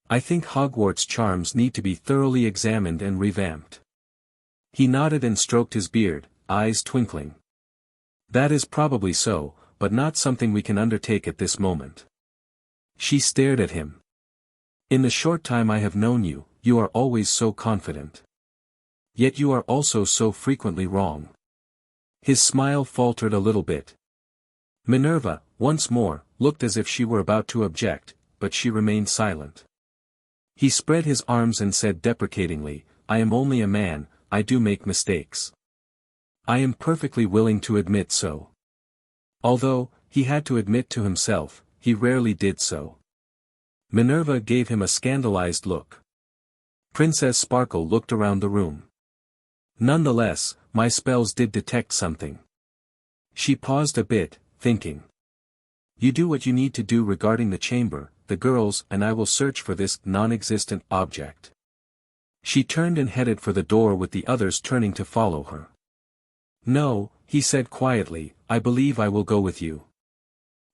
"I think Hogwarts charms need to be thoroughly examined and revamped." He nodded and stroked his beard, eyes twinkling. "That is probably so, but not something we can undertake at this moment." She stared at him. "In the short time I have known you, you are always so confident. Yet you are also so frequently wrong." His smile faltered a little bit. Minerva, once more, looked as if she were about to object, but she remained silent. He spread his arms and said deprecatingly, "I am only a man, I do make mistakes. I am perfectly willing to admit so." Although, he had to admit to himself, he rarely did so. Minerva gave him a scandalized look. Princess Sparkle looked around the room. "Nonetheless, my spells did detect something." She paused a bit, thinking. "You do what you need to do regarding the chamber, the girls and I will search for this non-existent object." She turned and headed for the door with the others turning to follow her. "No," he said quietly, "I believe I will go with you.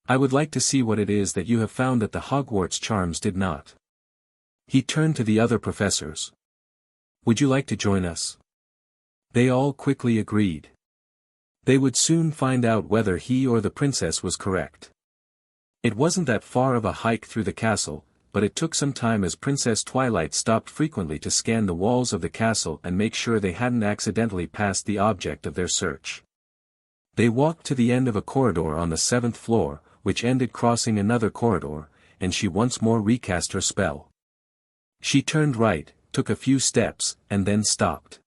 I would like to see what it is that you have found that the Hogwarts charms did not." He turned to the other professors. "Would you like to join us?" They all quickly agreed. They would soon find out whether he or the princess was correct. It wasn't that far of a hike through the castle, but it took some time as Princess Twilight stopped frequently to scan the walls of the castle and make sure they hadn't accidentally passed the object of their search. They walked to the end of a corridor on the 7th floor, which ended crossing another corridor, and she once more recast her spell. She turned right, took a few steps, and then stopped.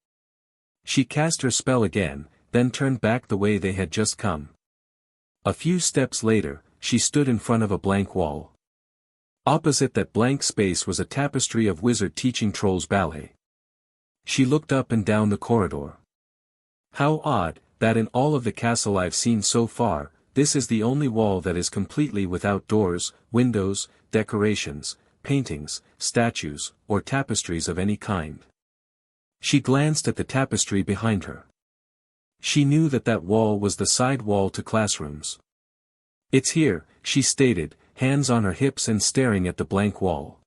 She cast her spell again, then turned back the way they had just come. A few steps later, she stood in front of a blank wall. Opposite that blank space was a tapestry of wizard teaching trolls ballet. She looked up and down the corridor. How odd, that in all of the castle I've seen so far, this is the only wall that is completely without doors, windows, decorations, paintings, statues, or tapestries of any kind. She glanced at the tapestry behind her. She knew that that wall was the side wall to classrooms. "It's here," she stated, hands on her hips and staring at the blank wall.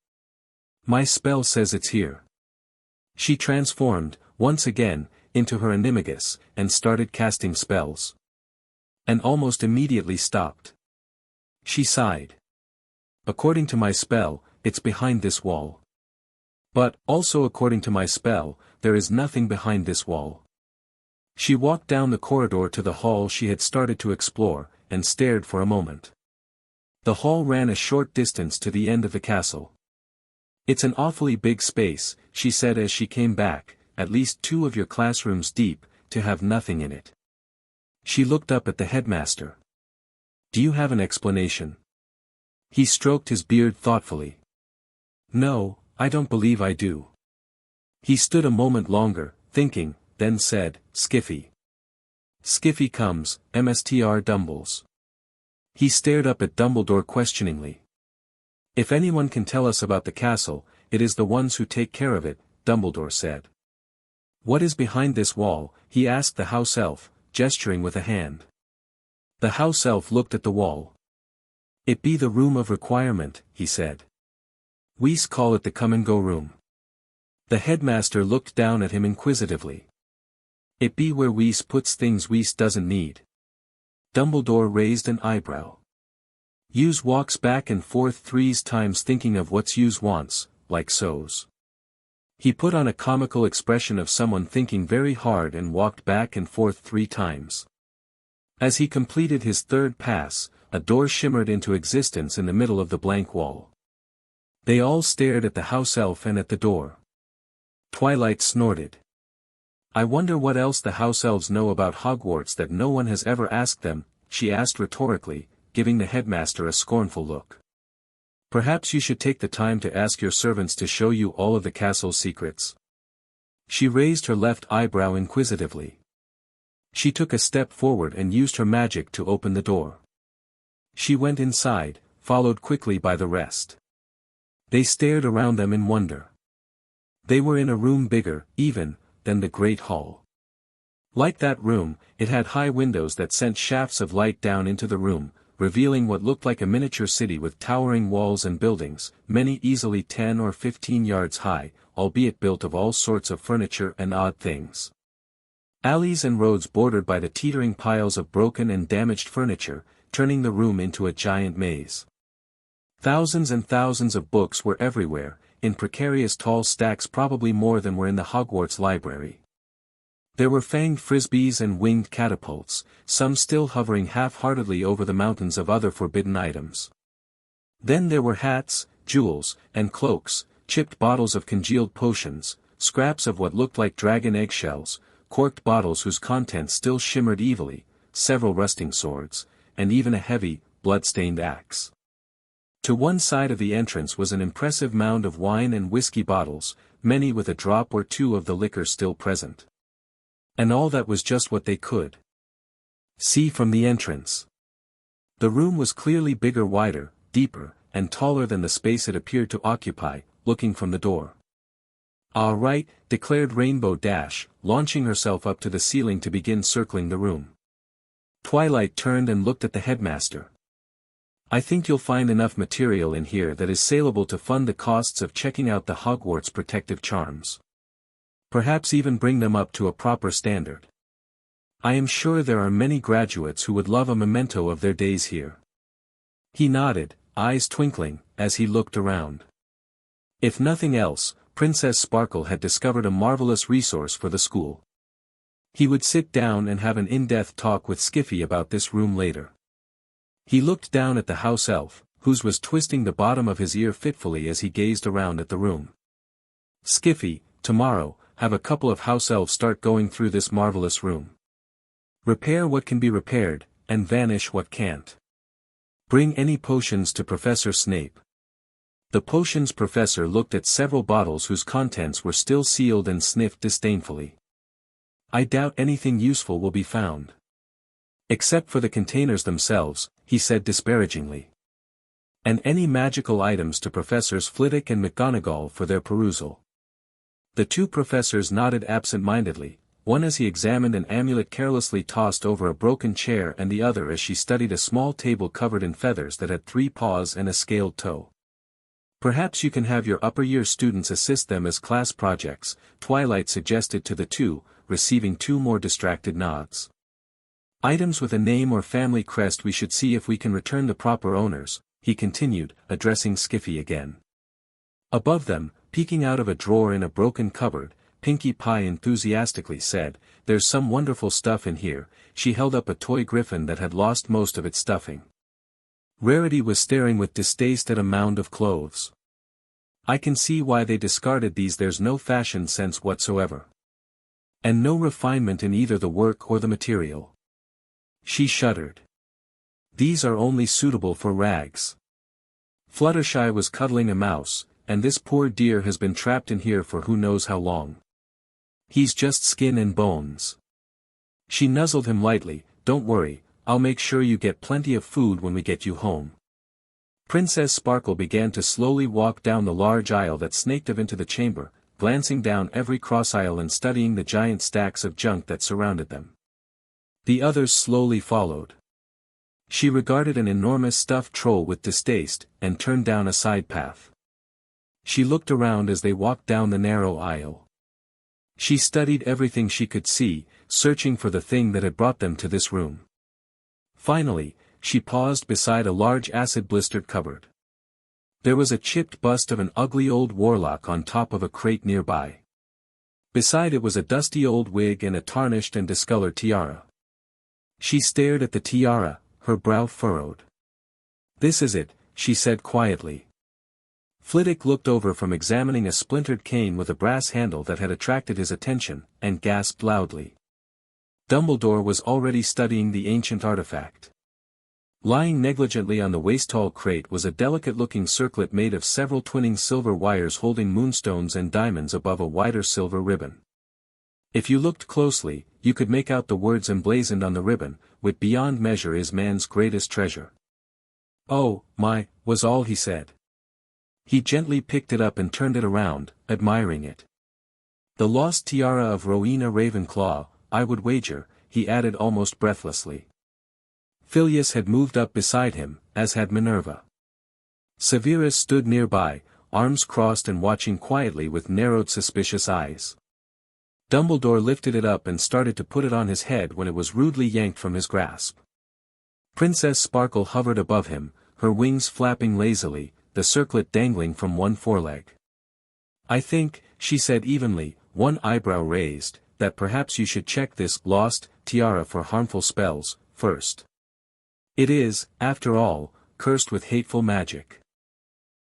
"My spell says it's here." She transformed, once again, into her animagus, and started casting spells. And almost immediately stopped. She sighed. "According to my spell, it's behind this wall. But, also according to my spell, there is nothing behind this wall." She walked down the corridor to the hall she had started to explore, and stared for a moment. The hall ran a short distance to the end of the castle. "It's an awfully big space," she said as she came back, "at least 2 of your classrooms deep, to have nothing in it." She looked up at the headmaster. "Do you have an explanation?" He stroked his beard thoughtfully. "No, I don't believe I do." He stood a moment longer, thinking, then said, "Skiffy. Skiffy comes, Mstr Dumbles." He stared up at Dumbledore questioningly. "If anyone can tell us about the castle, it is the ones who take care of it," Dumbledore said. "What is behind this wall?" he asked the house elf, gesturing with a hand. The house elf looked at the wall. "It be the room of requirement," he said. "We's call it the come-and-go room." The headmaster looked down at him inquisitively. "It be where we's puts things we's doesn't need." Dumbledore raised an eyebrow. "Yous walks back and forth 3 times thinking of what's yous wants, like so's." He put on a comical expression of someone thinking very hard and walked back and forth 3 times. As he completed his 3rd pass, a door shimmered into existence in the middle of the blank wall. They all stared at the house elf and at the door. Twilight snorted. "I wonder what else the house elves know about Hogwarts that no one has ever asked them," she asked rhetorically, giving the headmaster a scornful look. "Perhaps you should take the time to ask your servants to show you all of the castle's secrets." She raised her left eyebrow inquisitively. She took a step forward and used her magic to open the door. She went inside, followed quickly by the rest. They stared around them in wonder. They were in a room bigger, even, than the Great Hall. Like that room, it had high windows that sent shafts of light down into the room, revealing what looked like a miniature city with towering walls and buildings, many easily 10 or 15 yards high, albeit built of all sorts of furniture and odd things. Alleys and roads bordered by the teetering piles of broken and damaged furniture, turning the room into a giant maze. Thousands and thousands of books were everywhere, in precarious tall stacks, probably more than were in the Hogwarts library. There were fanged frisbees and winged catapults, some still hovering half-heartedly over the mountains of other forbidden items. Then there were hats, jewels, and cloaks, chipped bottles of congealed potions, scraps of what looked like dragon eggshells, corked bottles whose contents still shimmered evilly, several rusting swords, and even a heavy, blood-stained axe. To one side of the entrance was an impressive mound of wine and whiskey bottles, many with a drop or 2 of the liquor still present. And all that was just what they could see from the entrance. The room was clearly bigger, wider, deeper, and taller than the space it appeared to occupy, looking from the door. "All right," declared Rainbow Dash, launching herself up to the ceiling to begin circling the room. Twilight turned and looked at the headmaster. "I think you'll find enough material in here that is saleable to fund the costs of checking out the Hogwarts protective charms. Perhaps even bring them up to a proper standard. I am sure there are many graduates who would love a memento of their days here. He nodded, eyes twinkling, as he looked around. If nothing else, Princess Sparkle had discovered a marvelous resource for the school. He would sit down and have an in-depth talk with Skiffy about this room later. He looked down at the house elf, whose was twisting the bottom of his ear fitfully as he gazed around at the room. Skiffy, tomorrow, have a couple of house elves start going through this marvelous room. Repair what can be repaired, and vanish what can't. Bring any potions to Professor Snape. The potions professor looked at several bottles whose contents were still sealed and sniffed disdainfully. I doubt anything useful will be found. Except for the containers themselves, he said disparagingly. And any magical items to Professors Flitwick and McGonagall for their perusal. The two professors nodded absent-mindedly, one as he examined an amulet carelessly tossed over a broken chair and the other as she studied a small table covered in feathers that had 3 paws and a scaled toe. Perhaps you can have your upper-year students assist them as class projects, Twilight suggested to the two, receiving 2 more distracted nods. Items with a name or family crest we should see if we can return the proper owners, he continued, addressing Skiffy again. Above them, peeking out of a drawer in a broken cupboard, Pinkie Pie enthusiastically said, "There's some wonderful stuff in here." She held up a toy griffin that had lost most of its stuffing. Rarity was staring with distaste at a mound of clothes. "I can see why they discarded these. There's no fashion sense whatsoever. And no refinement in either the work or the material." She shuddered. "These are only suitable for rags. Fluttershy was cuddling a mouse, and this poor dear has been trapped in here for who knows how long. He's just skin and bones." She nuzzled him lightly. "Don't worry, I'll make sure you get plenty of food when we get you home." Princess Sparkle began to slowly walk down the large aisle that snaked off into the chamber, glancing down every cross aisle and studying the giant stacks of junk that surrounded them. The others slowly followed. She regarded an enormous stuffed troll with distaste, and turned down a side path. She looked around as they walked down the narrow aisle. She studied everything she could see, searching for the thing that had brought them to this room. Finally, she paused beside a large acid-blistered cupboard. There was a chipped bust of an ugly old warlock on top of a crate nearby. Beside it was a dusty old wig and a tarnished and discolored tiara. She stared at the tiara, her brow furrowed. "This is it," she said quietly. Flitwick looked over from examining a splintered cane with a brass handle that had attracted his attention, and gasped loudly. Dumbledore was already studying the ancient artifact. Lying negligently on the waist-tall crate was a delicate-looking circlet made of several twinning silver wires holding moonstones and diamonds above a wider silver ribbon. If you looked closely, you could make out the words emblazoned on the ribbon, "Wit beyond measure is man's greatest treasure." "Oh, my," was all he said. He gently picked it up and turned it around, admiring it. "The lost tiara of Rowena Ravenclaw, I would wager," he added almost breathlessly. Phileas had moved up beside him, as had Minerva. Severus stood nearby, arms crossed and watching quietly with narrowed suspicious eyes. Dumbledore lifted it up and started to put it on his head when it was rudely yanked from his grasp. Princess Sparkle hovered above him, her wings flapping lazily, the circlet dangling from one foreleg. "I think," she said evenly, one eyebrow raised, "that perhaps you should check this lost tiara for harmful spells, first. It is, after all, cursed with hateful magic."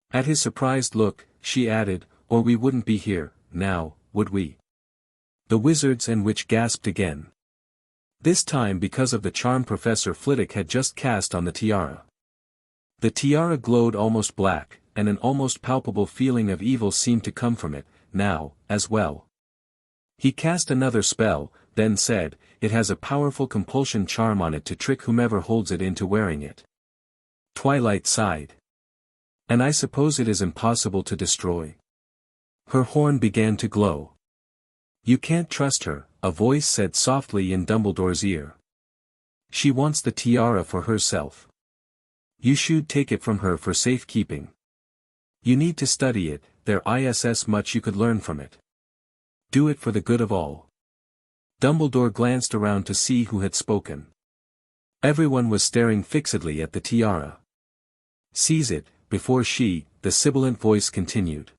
At his surprised look, she added, "Or we wouldn't be here, now, would we?" The wizards and witch gasped again. This time because of the charm Professor Flitwick had just cast on the tiara. The tiara glowed almost black, and an almost palpable feeling of evil seemed to come from it, now, as well. He cast another spell, then said, "It has a powerful compulsion charm on it to trick whomever holds it into wearing it." Twilight sighed. "And I suppose it is impossible to destroy." Her horn began to glow. "You can't trust her," a voice said softly in Dumbledore's ear. "She wants the tiara for herself. You should take it from her for safekeeping. You need to study it, there is much you could learn from it." Do it for the good of all. Dumbledore glanced around to see who had spoken. Everyone was staring fixedly at the tiara. Seize it, before the sibilant voice continued.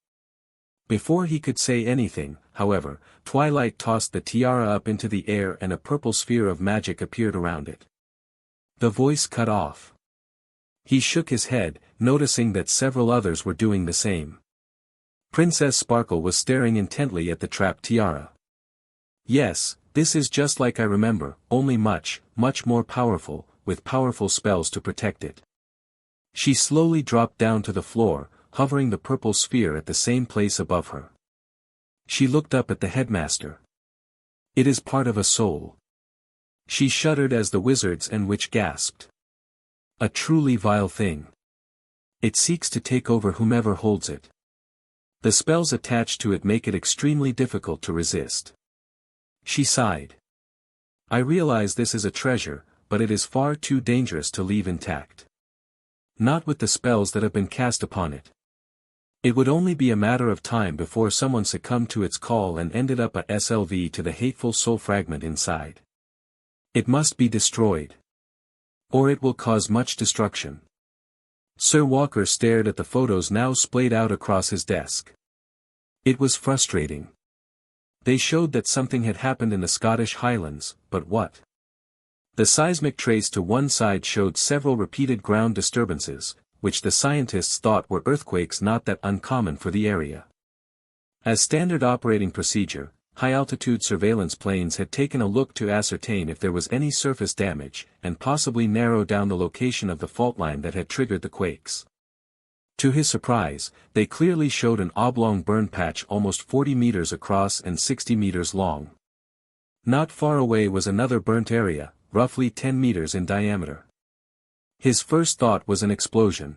Before he could say anything, however, Twilight tossed the tiara up into the air and a purple sphere of magic appeared around it. The voice cut off. He shook his head, noticing that several others were doing the same. Princess Sparkle was staring intently at the trapped tiara. Yes, this is just like I remember, only much, much more powerful, with powerful spells to protect it. She slowly dropped down to the floor, hovering the purple sphere at the same place above her. She looked up at the headmaster. It is part of a soul. She shuddered as the wizards and witch gasped. A truly vile thing. It seeks to take over whomever holds it. The spells attached to it make it extremely difficult to resist. She sighed. I realize this is a treasure, but it is far too dangerous to leave intact. Not with the spells that have been cast upon it. It would only be a matter of time before someone succumbed to its call and ended up a SLV to the hateful soul fragment inside. It must be destroyed. Or it will cause much destruction. Sir Walker stared at the photos now splayed out across his desk. It was frustrating. They showed that something had happened in the Scottish Highlands, but what? The seismic trace to one side showed several repeated ground disturbances, which the scientists thought were earthquakes not that uncommon for the area. As standard operating procedure, high-altitude surveillance planes had taken a look to ascertain if there was any surface damage, and possibly narrow down the location of the fault line that had triggered the quakes. To his surprise, they clearly showed an oblong burn patch almost 40 meters across and 60 meters long. Not far away was another burnt area, roughly 10 meters in diameter. His first thought was an explosion.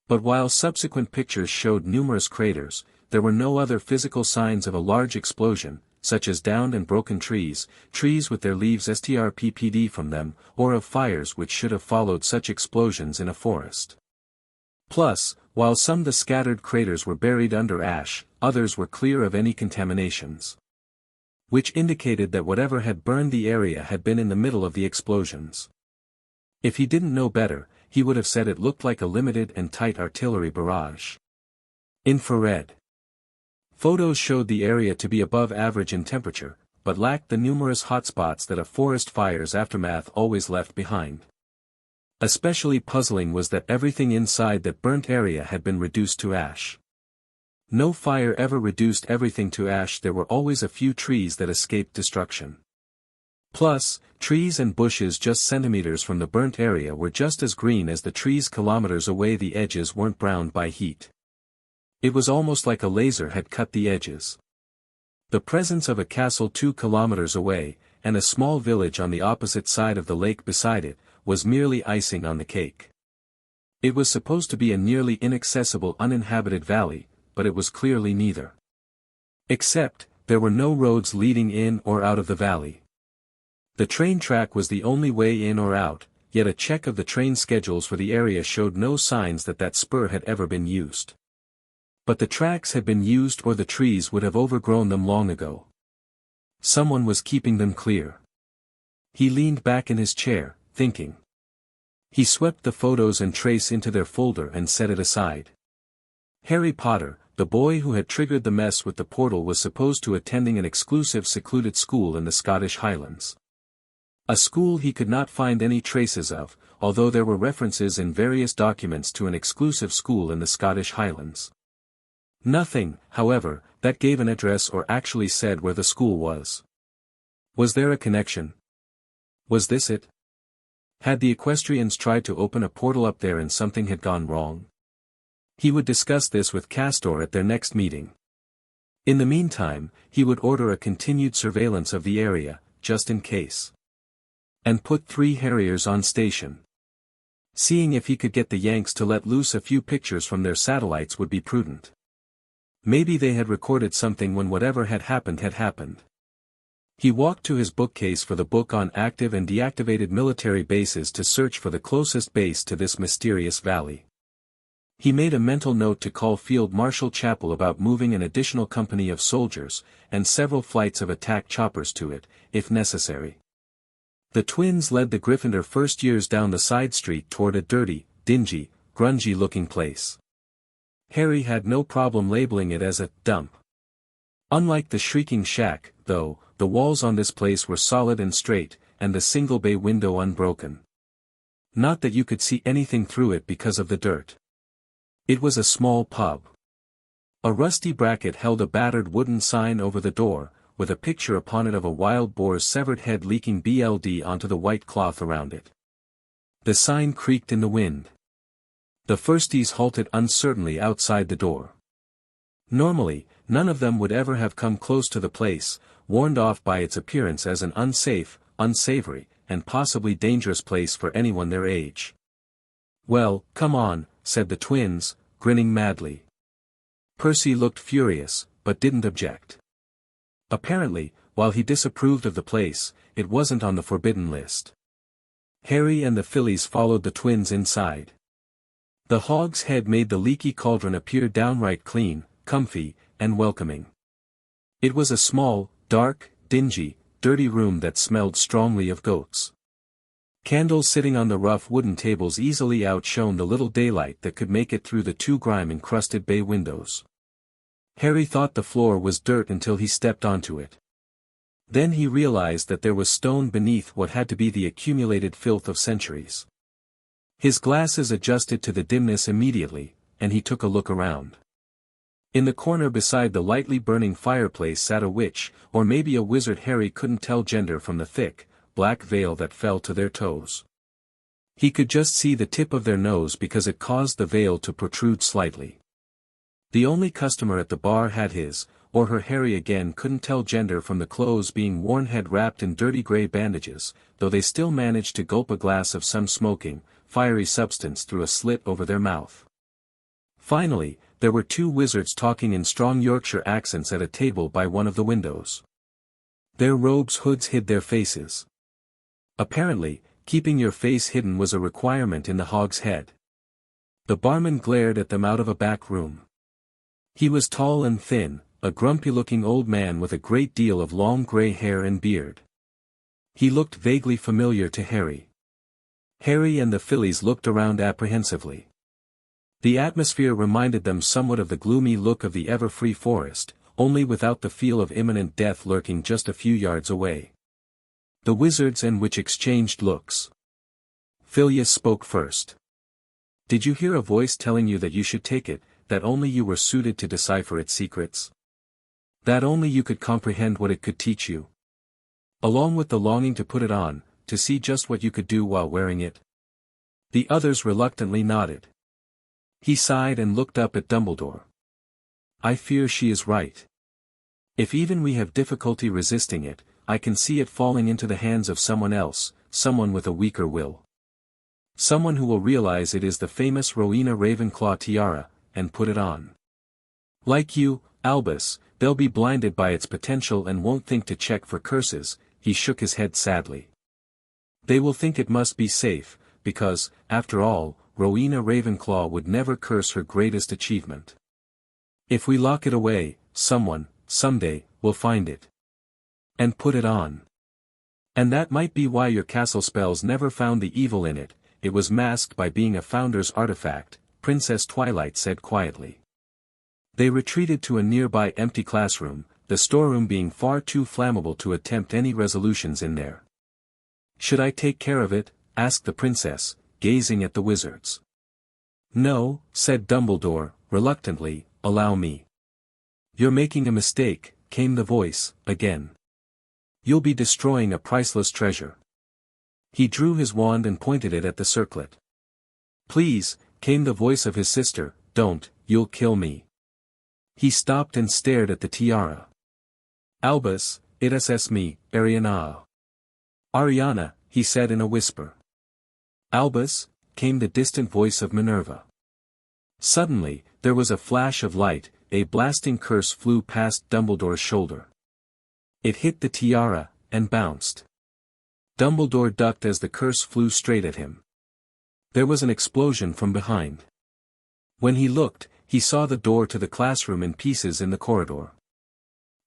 But while subsequent pictures showed numerous craters, there were no other physical signs of a large explosion, such as downed and broken trees with their leaves strppd from them, or of fires which should have followed such explosions in a forest. Plus, while some of the scattered craters were buried under ash, others were clear of any contaminations. Which indicated that whatever had burned the area had been in the middle of the explosions. If he didn't know better, he would have said it looked like a limited and tight artillery barrage. Infrared. Photos showed the area to be above average in temperature, but lacked the numerous hotspots that a forest fire's aftermath always left behind. Especially puzzling was that everything inside that burnt area had been reduced to ash. No fire ever reduced everything to ash. There were always a few trees that escaped destruction. Plus, trees and bushes just centimeters from the burnt area were just as green as the trees kilometers away. The edges weren't browned by heat. It was almost like a laser had cut the edges. The presence of a castle 2 kilometers away, and a small village on the opposite side of the lake beside it, was merely icing on the cake. It was supposed to be a nearly inaccessible uninhabited valley, but it was clearly neither. Except, there were no roads leading in or out of the valley. The train track was the only way in or out, yet a check of the train schedules for the area showed no signs that that spur had ever been used. But the tracks had been used or the trees would have overgrown them long ago. Someone was keeping them clear. He leaned back in his chair, thinking. He swept the photos and trace into their folder and set it aside. Harry Potter, the boy who had triggered the mess with the portal, was supposed to attending an exclusive secluded school in the Scottish Highlands. A school he could not find any traces of, although there were references in various documents to an exclusive school in the Scottish Highlands. Nothing, however, that gave an address or actually said where the school was. Was there a connection? Was this it? Had the equestrians tried to open a portal up there and something had gone wrong? He would discuss this with Castor at their next meeting. In the meantime, he would order a continued surveillance of the area, just in case. And put 3 Harriers on station. Seeing if he could get the Yanks to let loose a few pictures from their satellites would be prudent. Maybe they had recorded something when whatever had happened had happened. He walked to his bookcase for the book on active and deactivated military bases to search for the closest base to this mysterious valley. He made a mental note to call Field Marshal Chapel about moving an additional company of soldiers, and several flights of attack choppers to it, if necessary. The twins led the Gryffindor first years down the side street toward a dirty, dingy, grungy-looking place. Harry had no problem labeling it as a dump. Unlike the Shrieking Shack, though, the walls on this place were solid and straight, and the single bay window unbroken. Not that you could see anything through it because of the dirt. It was a small pub. A rusty bracket held a battered wooden sign over the door, with a picture upon it of a wild boar's severed head leaking blood onto the white cloth around it. The sign creaked in the wind. The Frnds halted uncertainly outside the door. Normally, none of them would ever have come close to the place, warned off by its appearance as an unsafe, unsavory, and possibly dangerous place for anyone their age. "Well, come on," said the twins, grinning madly. Percy looked furious, but didn't object. Apparently, while he disapproved of the place, it wasn't on the forbidden list. Harry and the fillies followed the twins inside. The hog's head made the leaky cauldron appear downright clean, comfy, and welcoming. It was a small, dark, dingy, dirty room that smelled strongly of goats. Candles sitting on the rough wooden tables easily outshone the little daylight that could make it through the two grime-encrusted bay windows. Harry thought the floor was dirt until he stepped onto it. Then he realized that there was stone beneath what had to be the accumulated filth of centuries. His glasses adjusted to the dimness immediately, and he took a look around. In the corner beside the lightly burning fireplace sat a witch, or maybe a wizard. Harry couldn't tell gender from the thick, black veil that fell to their toes. He could just see the tip of their nose because it caused the veil to protrude slightly. The only customer at the bar had his, or her. Harry again couldn't tell gender from the clothes being worn, head wrapped in dirty gray bandages, though they still managed to gulp a glass of some smoking, fiery substance through a slit over their mouth. Finally, there were two wizards talking in strong Yorkshire accents at a table by one of the windows. Their robes' hoods hid their faces. Apparently, keeping your face hidden was a requirement in the Hog's Head. The barman glared at them out of a back room. He was tall and thin, a grumpy-looking old man with a great deal of long grey hair and beard. He looked vaguely familiar to Harry. Harry and the fillies looked around apprehensively. The atmosphere reminded them somewhat of the gloomy look of the ever-free forest, only without the feel of imminent death lurking just a few yards away. The wizards and witch exchanged looks. Phileas spoke first. "Did you hear a voice telling you that you should take it, that only you were suited to decipher its secrets? That only you could comprehend what it could teach you? Along with the longing to put it on, to see just what you could do while wearing it?" The others reluctantly nodded. He sighed and looked up at Dumbledore. "I fear she is right. If even we have difficulty resisting it, I can see it falling into the hands of someone else, someone with a weaker will. Someone who will realize it is the famous Rowena Ravenclaw tiara, and put it on. Like you, Albus, they'll be blinded by its potential and won't think to check for curses." He shook his head sadly. "They will think it must be safe, because, after all, Rowena Ravenclaw would never curse her greatest achievement. If we lock it away, someone, someday, will find it. And put it on. And that might be why your castle spells never found the evil in it. It was masked by being a Founder's artifact," Princess Twilight said quietly. They retreated to a nearby empty classroom, the storeroom being far too flammable to attempt any resolutions in there. "Should I take care of it?" asked the princess, gazing at the wizards. "No," said Dumbledore, reluctantly, "allow me." "You're making a mistake," came the voice, again. "You'll be destroying a priceless treasure." He drew his wand and pointed it at the circlet. "Please," came the voice of his sister, "don't, you'll kill me." He stopped and stared at the tiara. "Albus, it is me, Ariana." "Ariana," he said in a whisper. "Albus," came the distant voice of Minerva. Suddenly, there was a flash of light, a blasting curse flew past Dumbledore's shoulder. It hit the tiara, and bounced. Dumbledore ducked as the curse flew straight at him. There was an explosion from behind. When he looked, he saw the door to the classroom in pieces in the corridor.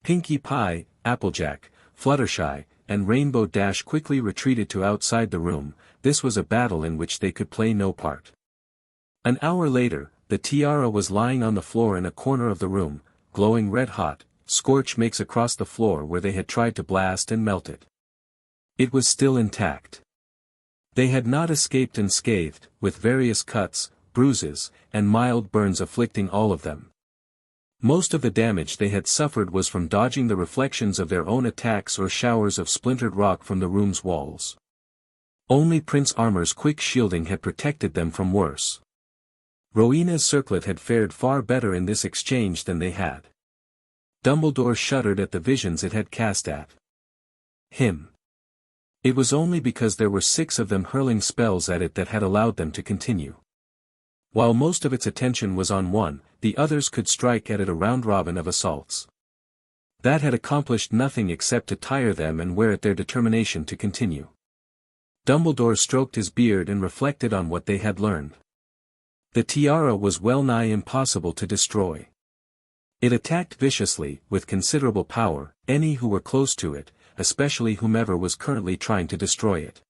Pinkie Pie, Applejack, Fluttershy, and Rainbow Dash quickly retreated to outside the room. This was a battle in which they could play no part. An hour later, the tiara was lying on the floor in a corner of the room, glowing red-hot. Scorch makes across the floor where they had tried to blast and melt it. It was still intact. They had not escaped unscathed, with various cuts, bruises, and mild burns afflicting all of them. Most of the damage they had suffered was from dodging the reflections of their own attacks or showers of splintered rock from the room's walls. Only Prince Armor's quick shielding had protected them from worse. Rowena's circlet had fared far better in this exchange than they had. Dumbledore shuddered at the visions it had cast at him. It was only because there were 6 of them hurling spells at it that had allowed them to continue. While most of its attention was on one, the others could strike at it a round-robin of assaults. That had accomplished nothing except to tire them and wear at their determination to continue. Dumbledore stroked his beard and reflected on what they had learned. The tiara was well nigh impossible to destroy. It attacked viciously, with considerable power, any who were close to it, especially whomever was currently trying to destroy it.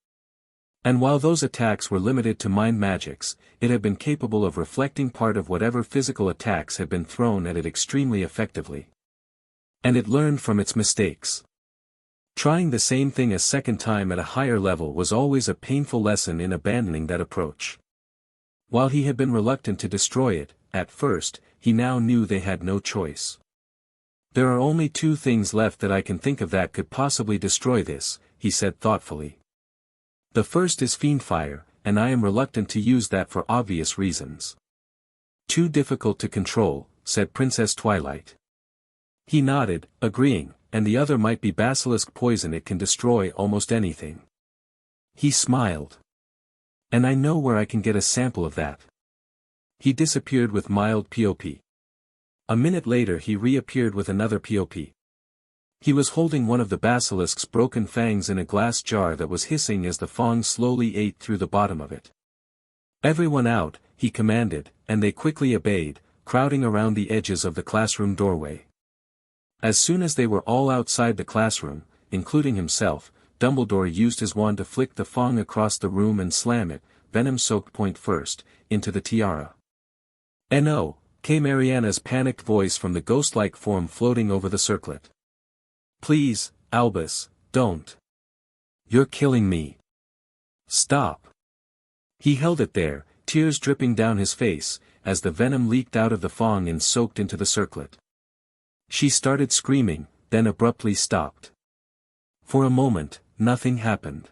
And while those attacks were limited to mind magics, it had been capable of reflecting part of whatever physical attacks had been thrown at it extremely effectively. And it learned from its mistakes. Trying the same thing a second time at a higher level was always a painful lesson in abandoning that approach. While he had been reluctant to destroy it, at first, he now knew they had no choice. There are only 2 things left that I can think of that could possibly destroy this, he said thoughtfully. The first is Fiendfire, and I am reluctant to use that for obvious reasons. Too difficult to control, said Princess Twilight. He nodded, agreeing, and the other might be basilisk poison. It can destroy almost anything. He smiled. And I know where I can get a sample of that. He disappeared with mild POP. A minute later he reappeared with another POP. He was holding one of the basilisk's broken fangs in a glass jar that was hissing as the fang slowly ate through the bottom of it. Everyone out, he commanded, and they quickly obeyed, crowding around the edges of the classroom doorway. As soon as they were all outside the classroom, including himself, Dumbledore used his wand to flick the fang across the room and slam it, venom-soaked point first, into the tiara. "No," came Ariana's panicked voice from the ghost-like form floating over the circlet. "Please, Albus, don't. You're killing me. Stop." He held it there, tears dripping down his face, as the venom leaked out of the fang and soaked into the circlet. She started screaming, then abruptly stopped. For a moment, nothing happened.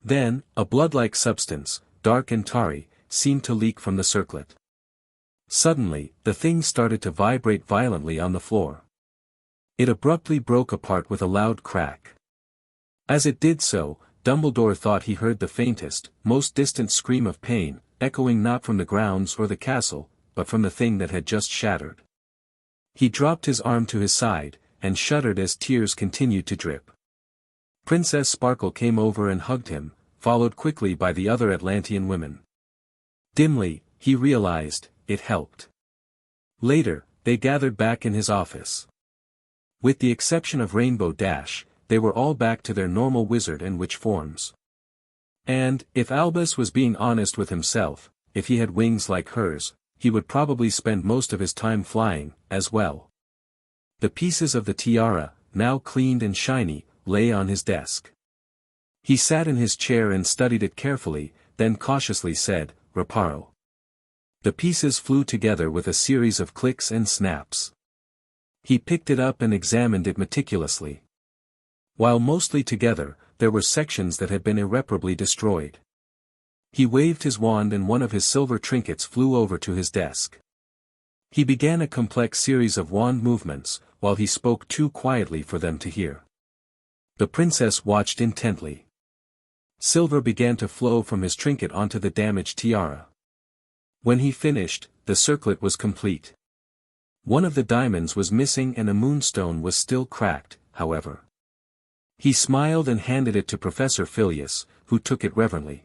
Then, a blood-like substance, dark and tarry, seemed to leak from the circlet. Suddenly, the thing started to vibrate violently on the floor. It abruptly broke apart with a loud crack. As it did so, Dumbledore thought he heard the faintest, most distant scream of pain, echoing not from the grounds or the castle, but from the thing that had just shattered. He dropped his arm to his side, and shuddered as tears continued to drip. Princess Sparkle came over and hugged him, followed quickly by the other Atlantean women. Dimly, he realized, it helped. Later, they gathered back in his office. With the exception of Rainbow Dash, they were all back to their normal wizard and witch forms. And, if Albus was being honest with himself, if he had wings like hers, he would probably spend most of his time flying, as well. The pieces of the tiara, now cleaned and shiny, lay on his desk. He sat in his chair and studied it carefully, then cautiously said, "Reparo." The pieces flew together with a series of clicks and snaps. He picked it up and examined it meticulously. While mostly together, there were sections that had been irreparably destroyed. He waved his wand and one of his silver trinkets flew over to his desk. He began a complex series of wand movements, while he spoke too quietly for them to hear. The princess watched intently. Silver began to flow from his trinket onto the damaged tiara. When he finished, the circlet was complete. One of the diamonds was missing and a moonstone was still cracked, however. He smiled and handed it to Professor Filius, who took it reverently.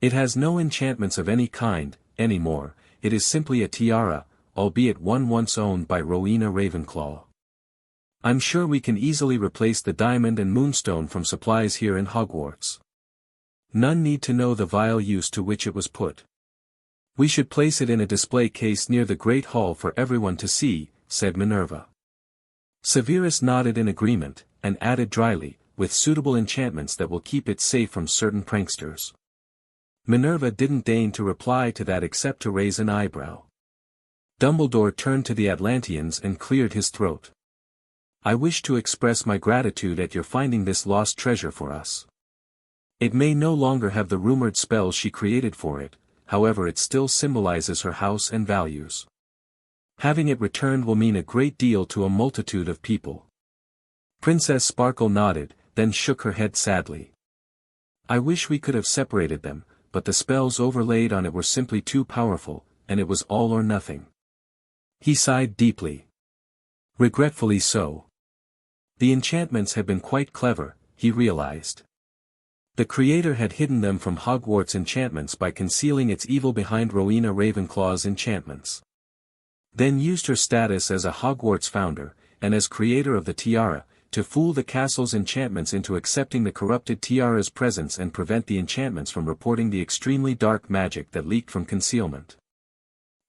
"It has no enchantments of any kind, anymore," it is simply a tiara, albeit one once owned by Rowena Ravenclaw. I'm sure we can easily replace the diamond and moonstone from supplies here in Hogwarts. None need to know the vile use to which it was put. We should place it in a display case near the Great Hall for everyone to see, said Minerva. Severus nodded in agreement, and added dryly, with suitable enchantments that will keep it safe from certain pranksters. Minerva didn't deign to reply to that except to raise an eyebrow. Dumbledore turned to the Atlanteans and cleared his throat. I wish to express my gratitude at your finding this lost treasure for us. It may no longer have the rumored spell she created for it, however it still symbolizes her house and values. Having it returned will mean a great deal to a multitude of people. Princess Sparkle nodded, then shook her head sadly. I wish we could have separated them, but the spells overlaid on it were simply too powerful, and it was all or nothing. He sighed deeply. Regretfully so. The enchantments had been quite clever, he realized. The creator had hidden them from Hogwarts enchantments by concealing its evil behind Rowena Ravenclaw's enchantments. Then used her status as a Hogwarts founder, and as creator of the tiara, to fool the castle's enchantments into accepting the corrupted tiara's presence and prevent the enchantments from reporting the extremely dark magic that leaked from concealment.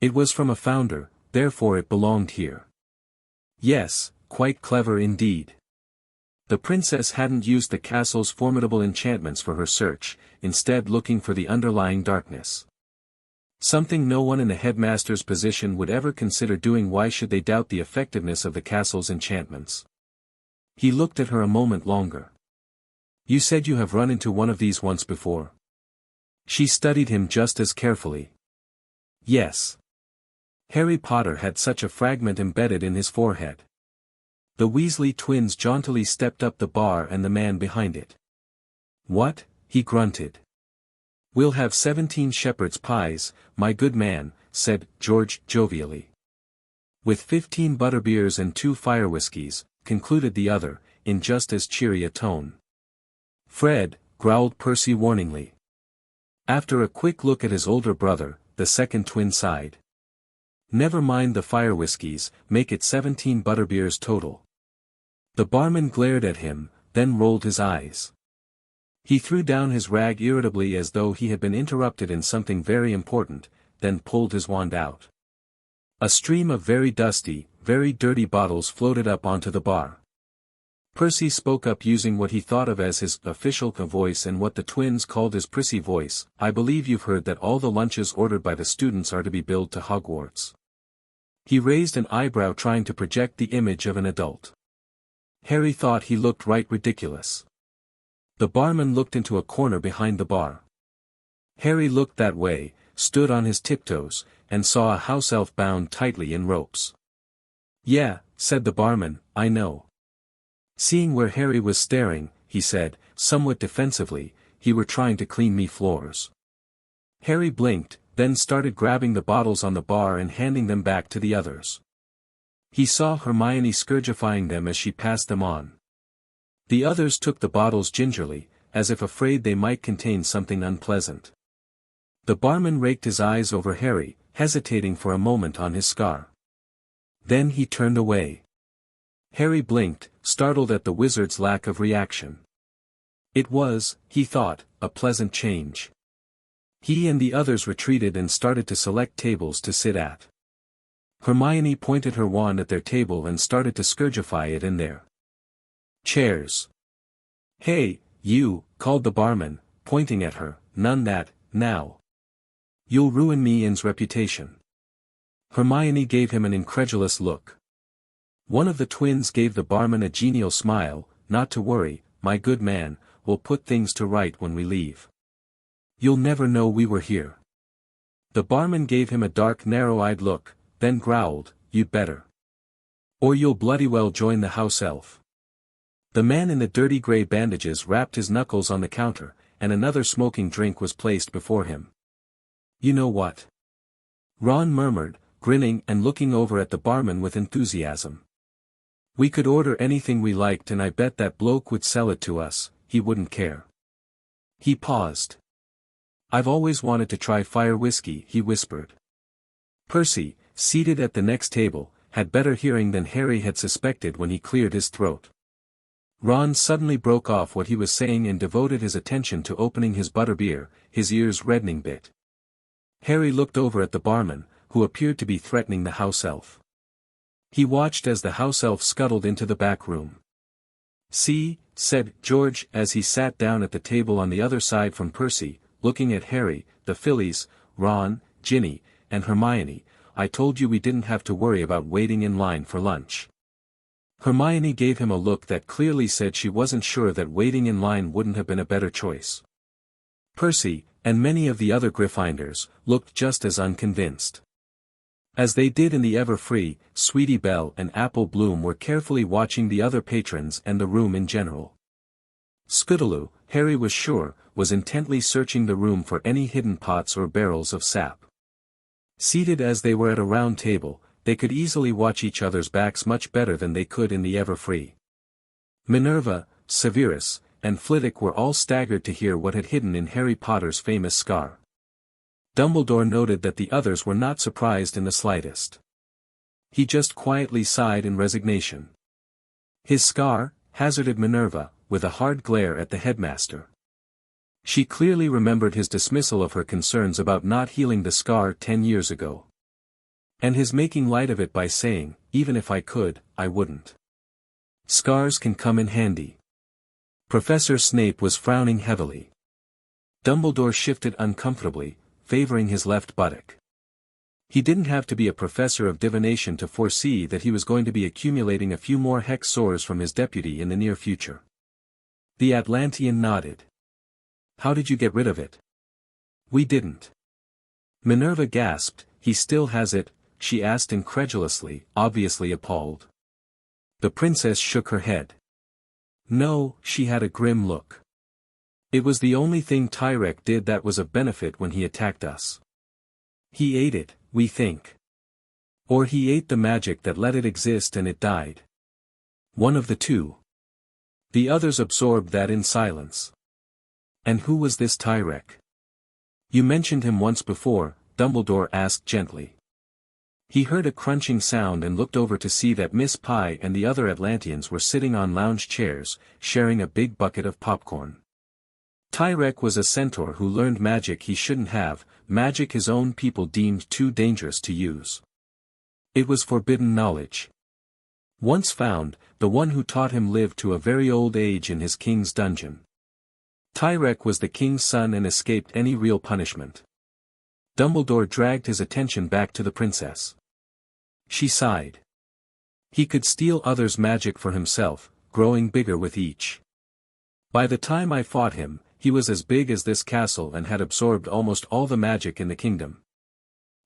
It was from a founder, therefore it belonged here. Yes, quite clever indeed. The princess hadn't used the castle's formidable enchantments for her search, instead looking for the underlying darkness. Something no one in the headmaster's position would ever consider doing. Why should they doubt the effectiveness of the castle's enchantments? He looked at her a moment longer. You said you have run into one of these once before. She studied him just as carefully. Yes. Harry Potter had such a fragment embedded in his forehead. The Weasley twins jauntily stepped up the bar and the man behind it. What? He grunted. We'll have 17 shepherd's pies, my good man, said George jovially. With 15 butterbeers and 2 fire whiskies, concluded the other, in just as cheery a tone. Fred, growled Percy warningly. After a quick look at his older brother, the second twin sighed. Never mind the fire whiskies, make it 17 butterbeers total. The barman glared at him, then rolled his eyes. He threw down his rag irritably as though he had been interrupted in something very important, then pulled his wand out. A stream of very dusty, very dirty bottles floated up onto the bar. Percy spoke up using what he thought of as his official voice and what the twins called his prissy voice. I believe you've heard that all the lunches ordered by the students are to be billed to Hogwarts. He raised an eyebrow trying to project the image of an adult. Harry thought he looked right ridiculous. The barman looked into a corner behind the bar. Harry looked that way, stood on his tiptoes, and saw a house elf bound tightly in ropes. Yeah, said the barman, I know. Seeing where Harry was staring, he said, somewhat defensively, he were trying to clean me floors. Harry blinked, then started grabbing the bottles on the bar and handing them back to the others. He saw Hermione scourgifying them as she passed them on. The others took the bottles gingerly, as if afraid they might contain something unpleasant. The barman raked his eyes over Harry, hesitating for a moment on his scar. Then he turned away. Harry blinked, startled at the wizard's lack of reaction. It was, he thought, a pleasant change. He and the others retreated and started to select tables to sit at. Hermione pointed her wand at their table and started to scourgify it in there. Chairs. Hey, you, called the barman, pointing at her, none that, now. You'll ruin me and's reputation. Hermione gave him an incredulous look. One of the twins gave the barman a genial smile. Not to worry, my good man, we'll put things to right when we leave. You'll never know we were here. The barman gave him a dark narrow-eyed look, then growled, you'd better. Or you'll bloody well join the house elf. The man in the dirty grey bandages rapped his knuckles on the counter, and another smoking drink was placed before him. You know what? Ron murmured, grinning and looking over at the barman with enthusiasm. We could order anything we liked and I bet that bloke would sell it to us, he wouldn't care. He paused. I've always wanted to try fire whiskey, he whispered. Percy, seated at the next table, had better hearing than Harry had suspected when he cleared his throat. Ron suddenly broke off what he was saying and devoted his attention to opening his butterbeer, his ears reddening bit. Harry looked over at the barman, who appeared to be threatening the house elf. He watched as the house elf scuttled into the back room. "See," said George as he sat down at the table on the other side from Percy, looking at Harry, the Phillies, Ron, Ginny, and Hermione, "I told you we didn't have to worry about waiting in line for lunch." Hermione gave him a look that clearly said she wasn't sure that waiting in line wouldn't have been a better choice. Percy, and many of the other Gryffindors, looked just as unconvinced. As they did in the Ever-Free, Sweetie Belle and Apple Bloom were carefully watching the other patrons and the room in general. Scootaloo, Harry was sure, was intently searching the room for any hidden pots or barrels of sap. Seated as they were at a round table, they could easily watch each other's backs much better than they could in the Ever-Free. Minerva, Severus, and Flitwick were all staggered to hear what had hidden in Harry Potter's famous scar. Dumbledore noted that the others were not surprised in the slightest. He just quietly sighed in resignation. "His scar?" hazarded Minerva, with a hard glare at the headmaster. She clearly remembered his dismissal of her concerns about not healing the scar 10 years ago. And his making light of it by saying, "Even if I could, I wouldn't. Scars can come in handy." Professor Snape was frowning heavily. Dumbledore shifted uncomfortably, favoring his left buttock. He didn't have to be a professor of divination to foresee that he was going to be accumulating a few more hex sores from his deputy in the near future. The Atlantean nodded. "How did you get rid of it?" "We didn't." Minerva gasped. "He still has it?" she asked incredulously, obviously appalled. The princess shook her head. "No," she had a grim look. "It was the only thing Tyrek did that was of benefit when he attacked us. He ate it, we think. Or he ate the magic that let it exist and it died. One of the two." The others absorbed that in silence. "And who was this Tyrek? You mentioned him once before," Dumbledore asked gently. He heard a crunching sound and looked over to see that Miss Pye and the other Atlanteans were sitting on lounge chairs, sharing a big bucket of popcorn. Tyrek was a centaur who learned magic he shouldn't have, magic his own people deemed too dangerous to use. It was forbidden knowledge. Once found, the one who taught him lived to a very old age in his king's dungeon. Tyrek was the king's son and escaped any real punishment. Dumbledore dragged his attention back to the princess. She sighed. He could steal others' magic for himself, growing bigger with each. By the time I fought him, he was as big as this castle and had absorbed almost all the magic in the kingdom.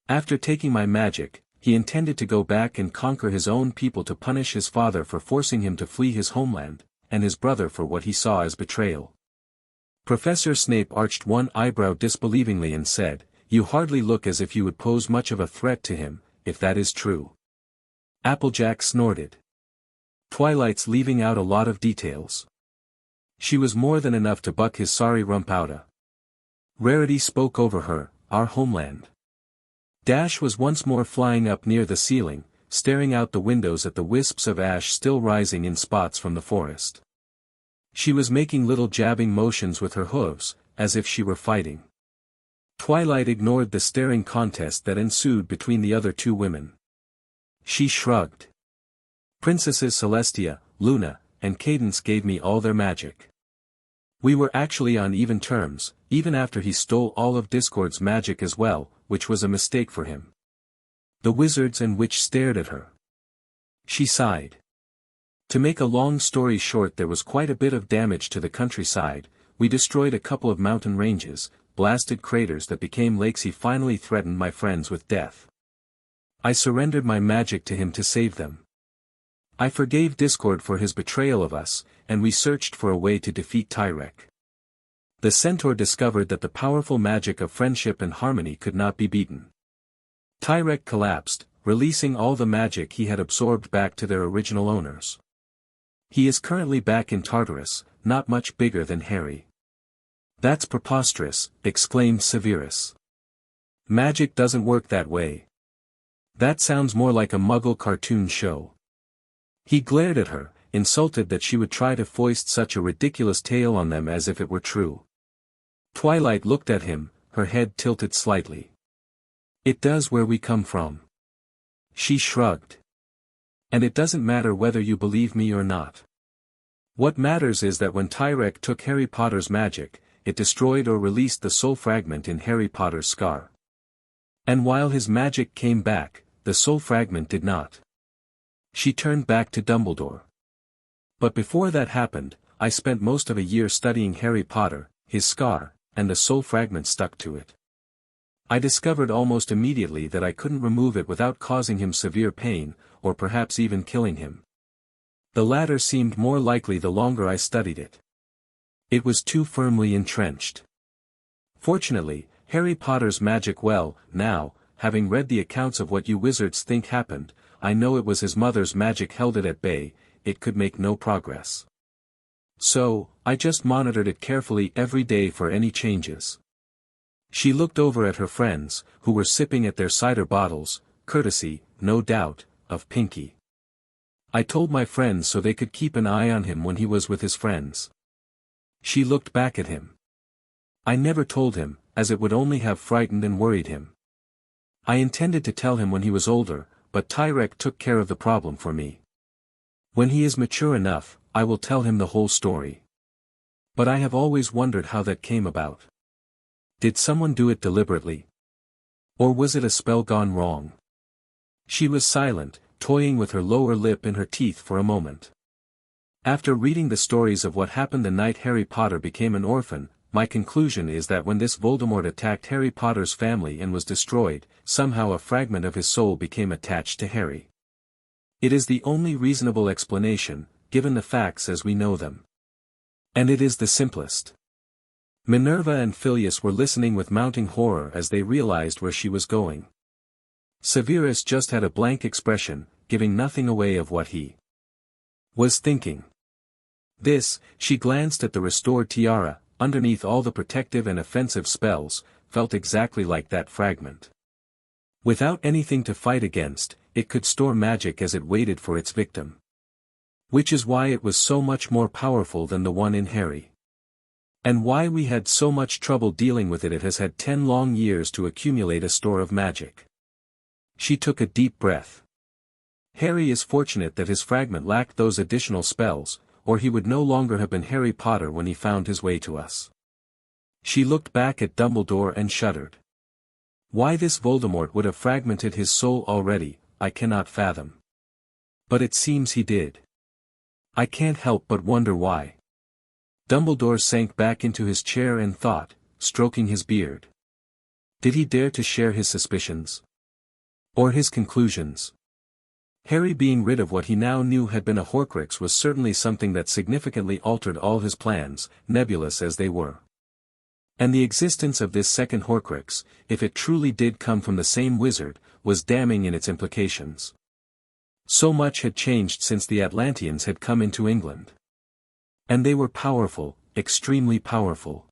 After taking my magic, he intended to go back and conquer his own people to punish his father for forcing him to flee his homeland, and his brother for what he saw as betrayal. Professor Snape arched one eyebrow disbelievingly and said, "You hardly look as if you would pose much of a threat to him, if that is true." Applejack snorted. "Twilight's leaving out a lot of details. She was more than enough to buck his sorry rump outa." Rarity spoke over her, "Our homeland." Dash was once more flying up near the ceiling, staring out the windows at the wisps of ash still rising in spots from the forest. She was making little jabbing motions with her hooves, as if she were fighting. Twilight ignored the staring contest that ensued between the other two women. She shrugged. "Princesses Celestia, Luna, and Cadence gave me all their magic. We were actually on even terms, even after he stole all of Discord's magic as well, which was a mistake for him." The wizards and witch stared at her. She sighed. "To make a long story short, there was quite a bit of damage to the countryside. We destroyed a couple of mountain ranges, blasted craters that became lakes. He finally threatened my friends with death. I surrendered my magic to him to save them. I forgave Discord for his betrayal of us, and we searched for a way to defeat Tyrek. The centaur discovered that the powerful magic of friendship and harmony could not be beaten. Tyrek collapsed, releasing all the magic he had absorbed back to their original owners. He is currently back in Tartarus, not much bigger than Harry." "That's preposterous," exclaimed Severus. "Magic doesn't work that way. That sounds more like a Muggle cartoon show. He glared at her, insulted that she would try to foist such a ridiculous tale on them as if it were true. Twilight looked at him, her head tilted slightly. It does where we come from. She shrugged. And it doesn't matter whether you believe me or not. What matters is that when Tyrek took Harry Potter's magic, it destroyed or released the soul fragment in Harry Potter's scar. And while his magic came back, the soul fragment did not. She turned back to Dumbledore. But before that happened, I spent most of a year studying Harry Potter, his scar, and the soul fragment stuck to it. I discovered almost immediately that I couldn't remove it without causing him severe pain, or perhaps even killing him. The latter seemed more likely the longer I studied it. It was too firmly entrenched. Fortunately, Harry Potter's magic now, having read the accounts of what you wizards think happened, I know it was his mother's magic held it at bay, it could make no progress. So, I just monitored it carefully every day for any changes. She looked over at her friends, who were sipping at their cider bottles, courtesy, no doubt, of Pinky. I told my friends so they could keep an eye on him when he was with his friends. She looked back at him. I never told him, as it would only have frightened and worried him. I intended to tell him when he was older, but Tyrek took care of the problem for me. When he is mature enough, I will tell him the whole story. But I have always wondered how that came about. Did someone do it deliberately? Or was it a spell gone wrong? She was silent, toying with her lower lip and her teeth for a moment. After reading the stories of what happened the night Harry Potter became an orphan, my conclusion is that when this Voldemort attacked Harry Potter's family and was destroyed, somehow a fragment of his soul became attached to Harry. It is the only reasonable explanation, given the facts as we know them. And it is the simplest. Minerva and Phileas were listening with mounting horror as they realized where she was going. Severus just had a blank expression, giving nothing away of what he was thinking. She glanced at the restored tiara, underneath all the protective and offensive spells, felt exactly like that fragment. Without anything to fight against, it could store magic as it waited for its victim. Which is why it was so much more powerful than the one in Harry. And why we had so much trouble dealing with it. It has had 10 long years to accumulate a store of magic. She took a deep breath. Harry is fortunate that his fragment lacked those additional spells, or he would no longer have been Harry Potter when he found his way to us. She looked back at Dumbledore and shuddered. Why this Voldemort would have fragmented his soul already, I cannot fathom. But it seems he did. I can't help but wonder why. Dumbledore sank back into his chair and thought, stroking his beard. Did he dare to share his suspicions? Or his conclusions? Harry being rid of what he now knew had been a Horcrux was certainly something that significantly altered all his plans, nebulous as they were. And the existence of this second Horcrux, if it truly did come from the same wizard, was damning in its implications. So much had changed since the Atlanteans had come into England. And they were powerful, extremely powerful.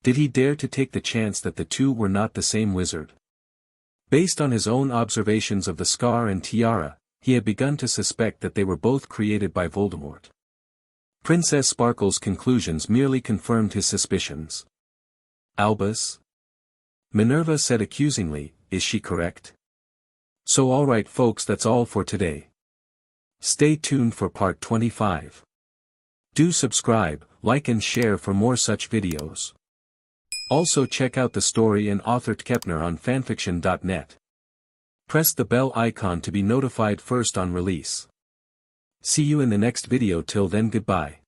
Did he dare to take the chance that the two were not the same wizard? Based on his own observations of the scar and tiara, he had begun to suspect that they were both created by Voldemort. Princess Sparkle's conclusions merely confirmed his suspicions. Albus? Minerva said accusingly, is she correct? So alright folks, that's all for today. Stay tuned for part 25. Do subscribe, like and share for more such videos. Also check out the story and author tkepner on fanfiction.net. Press the bell icon to be notified first on release. See you in the next video. Till then, goodbye.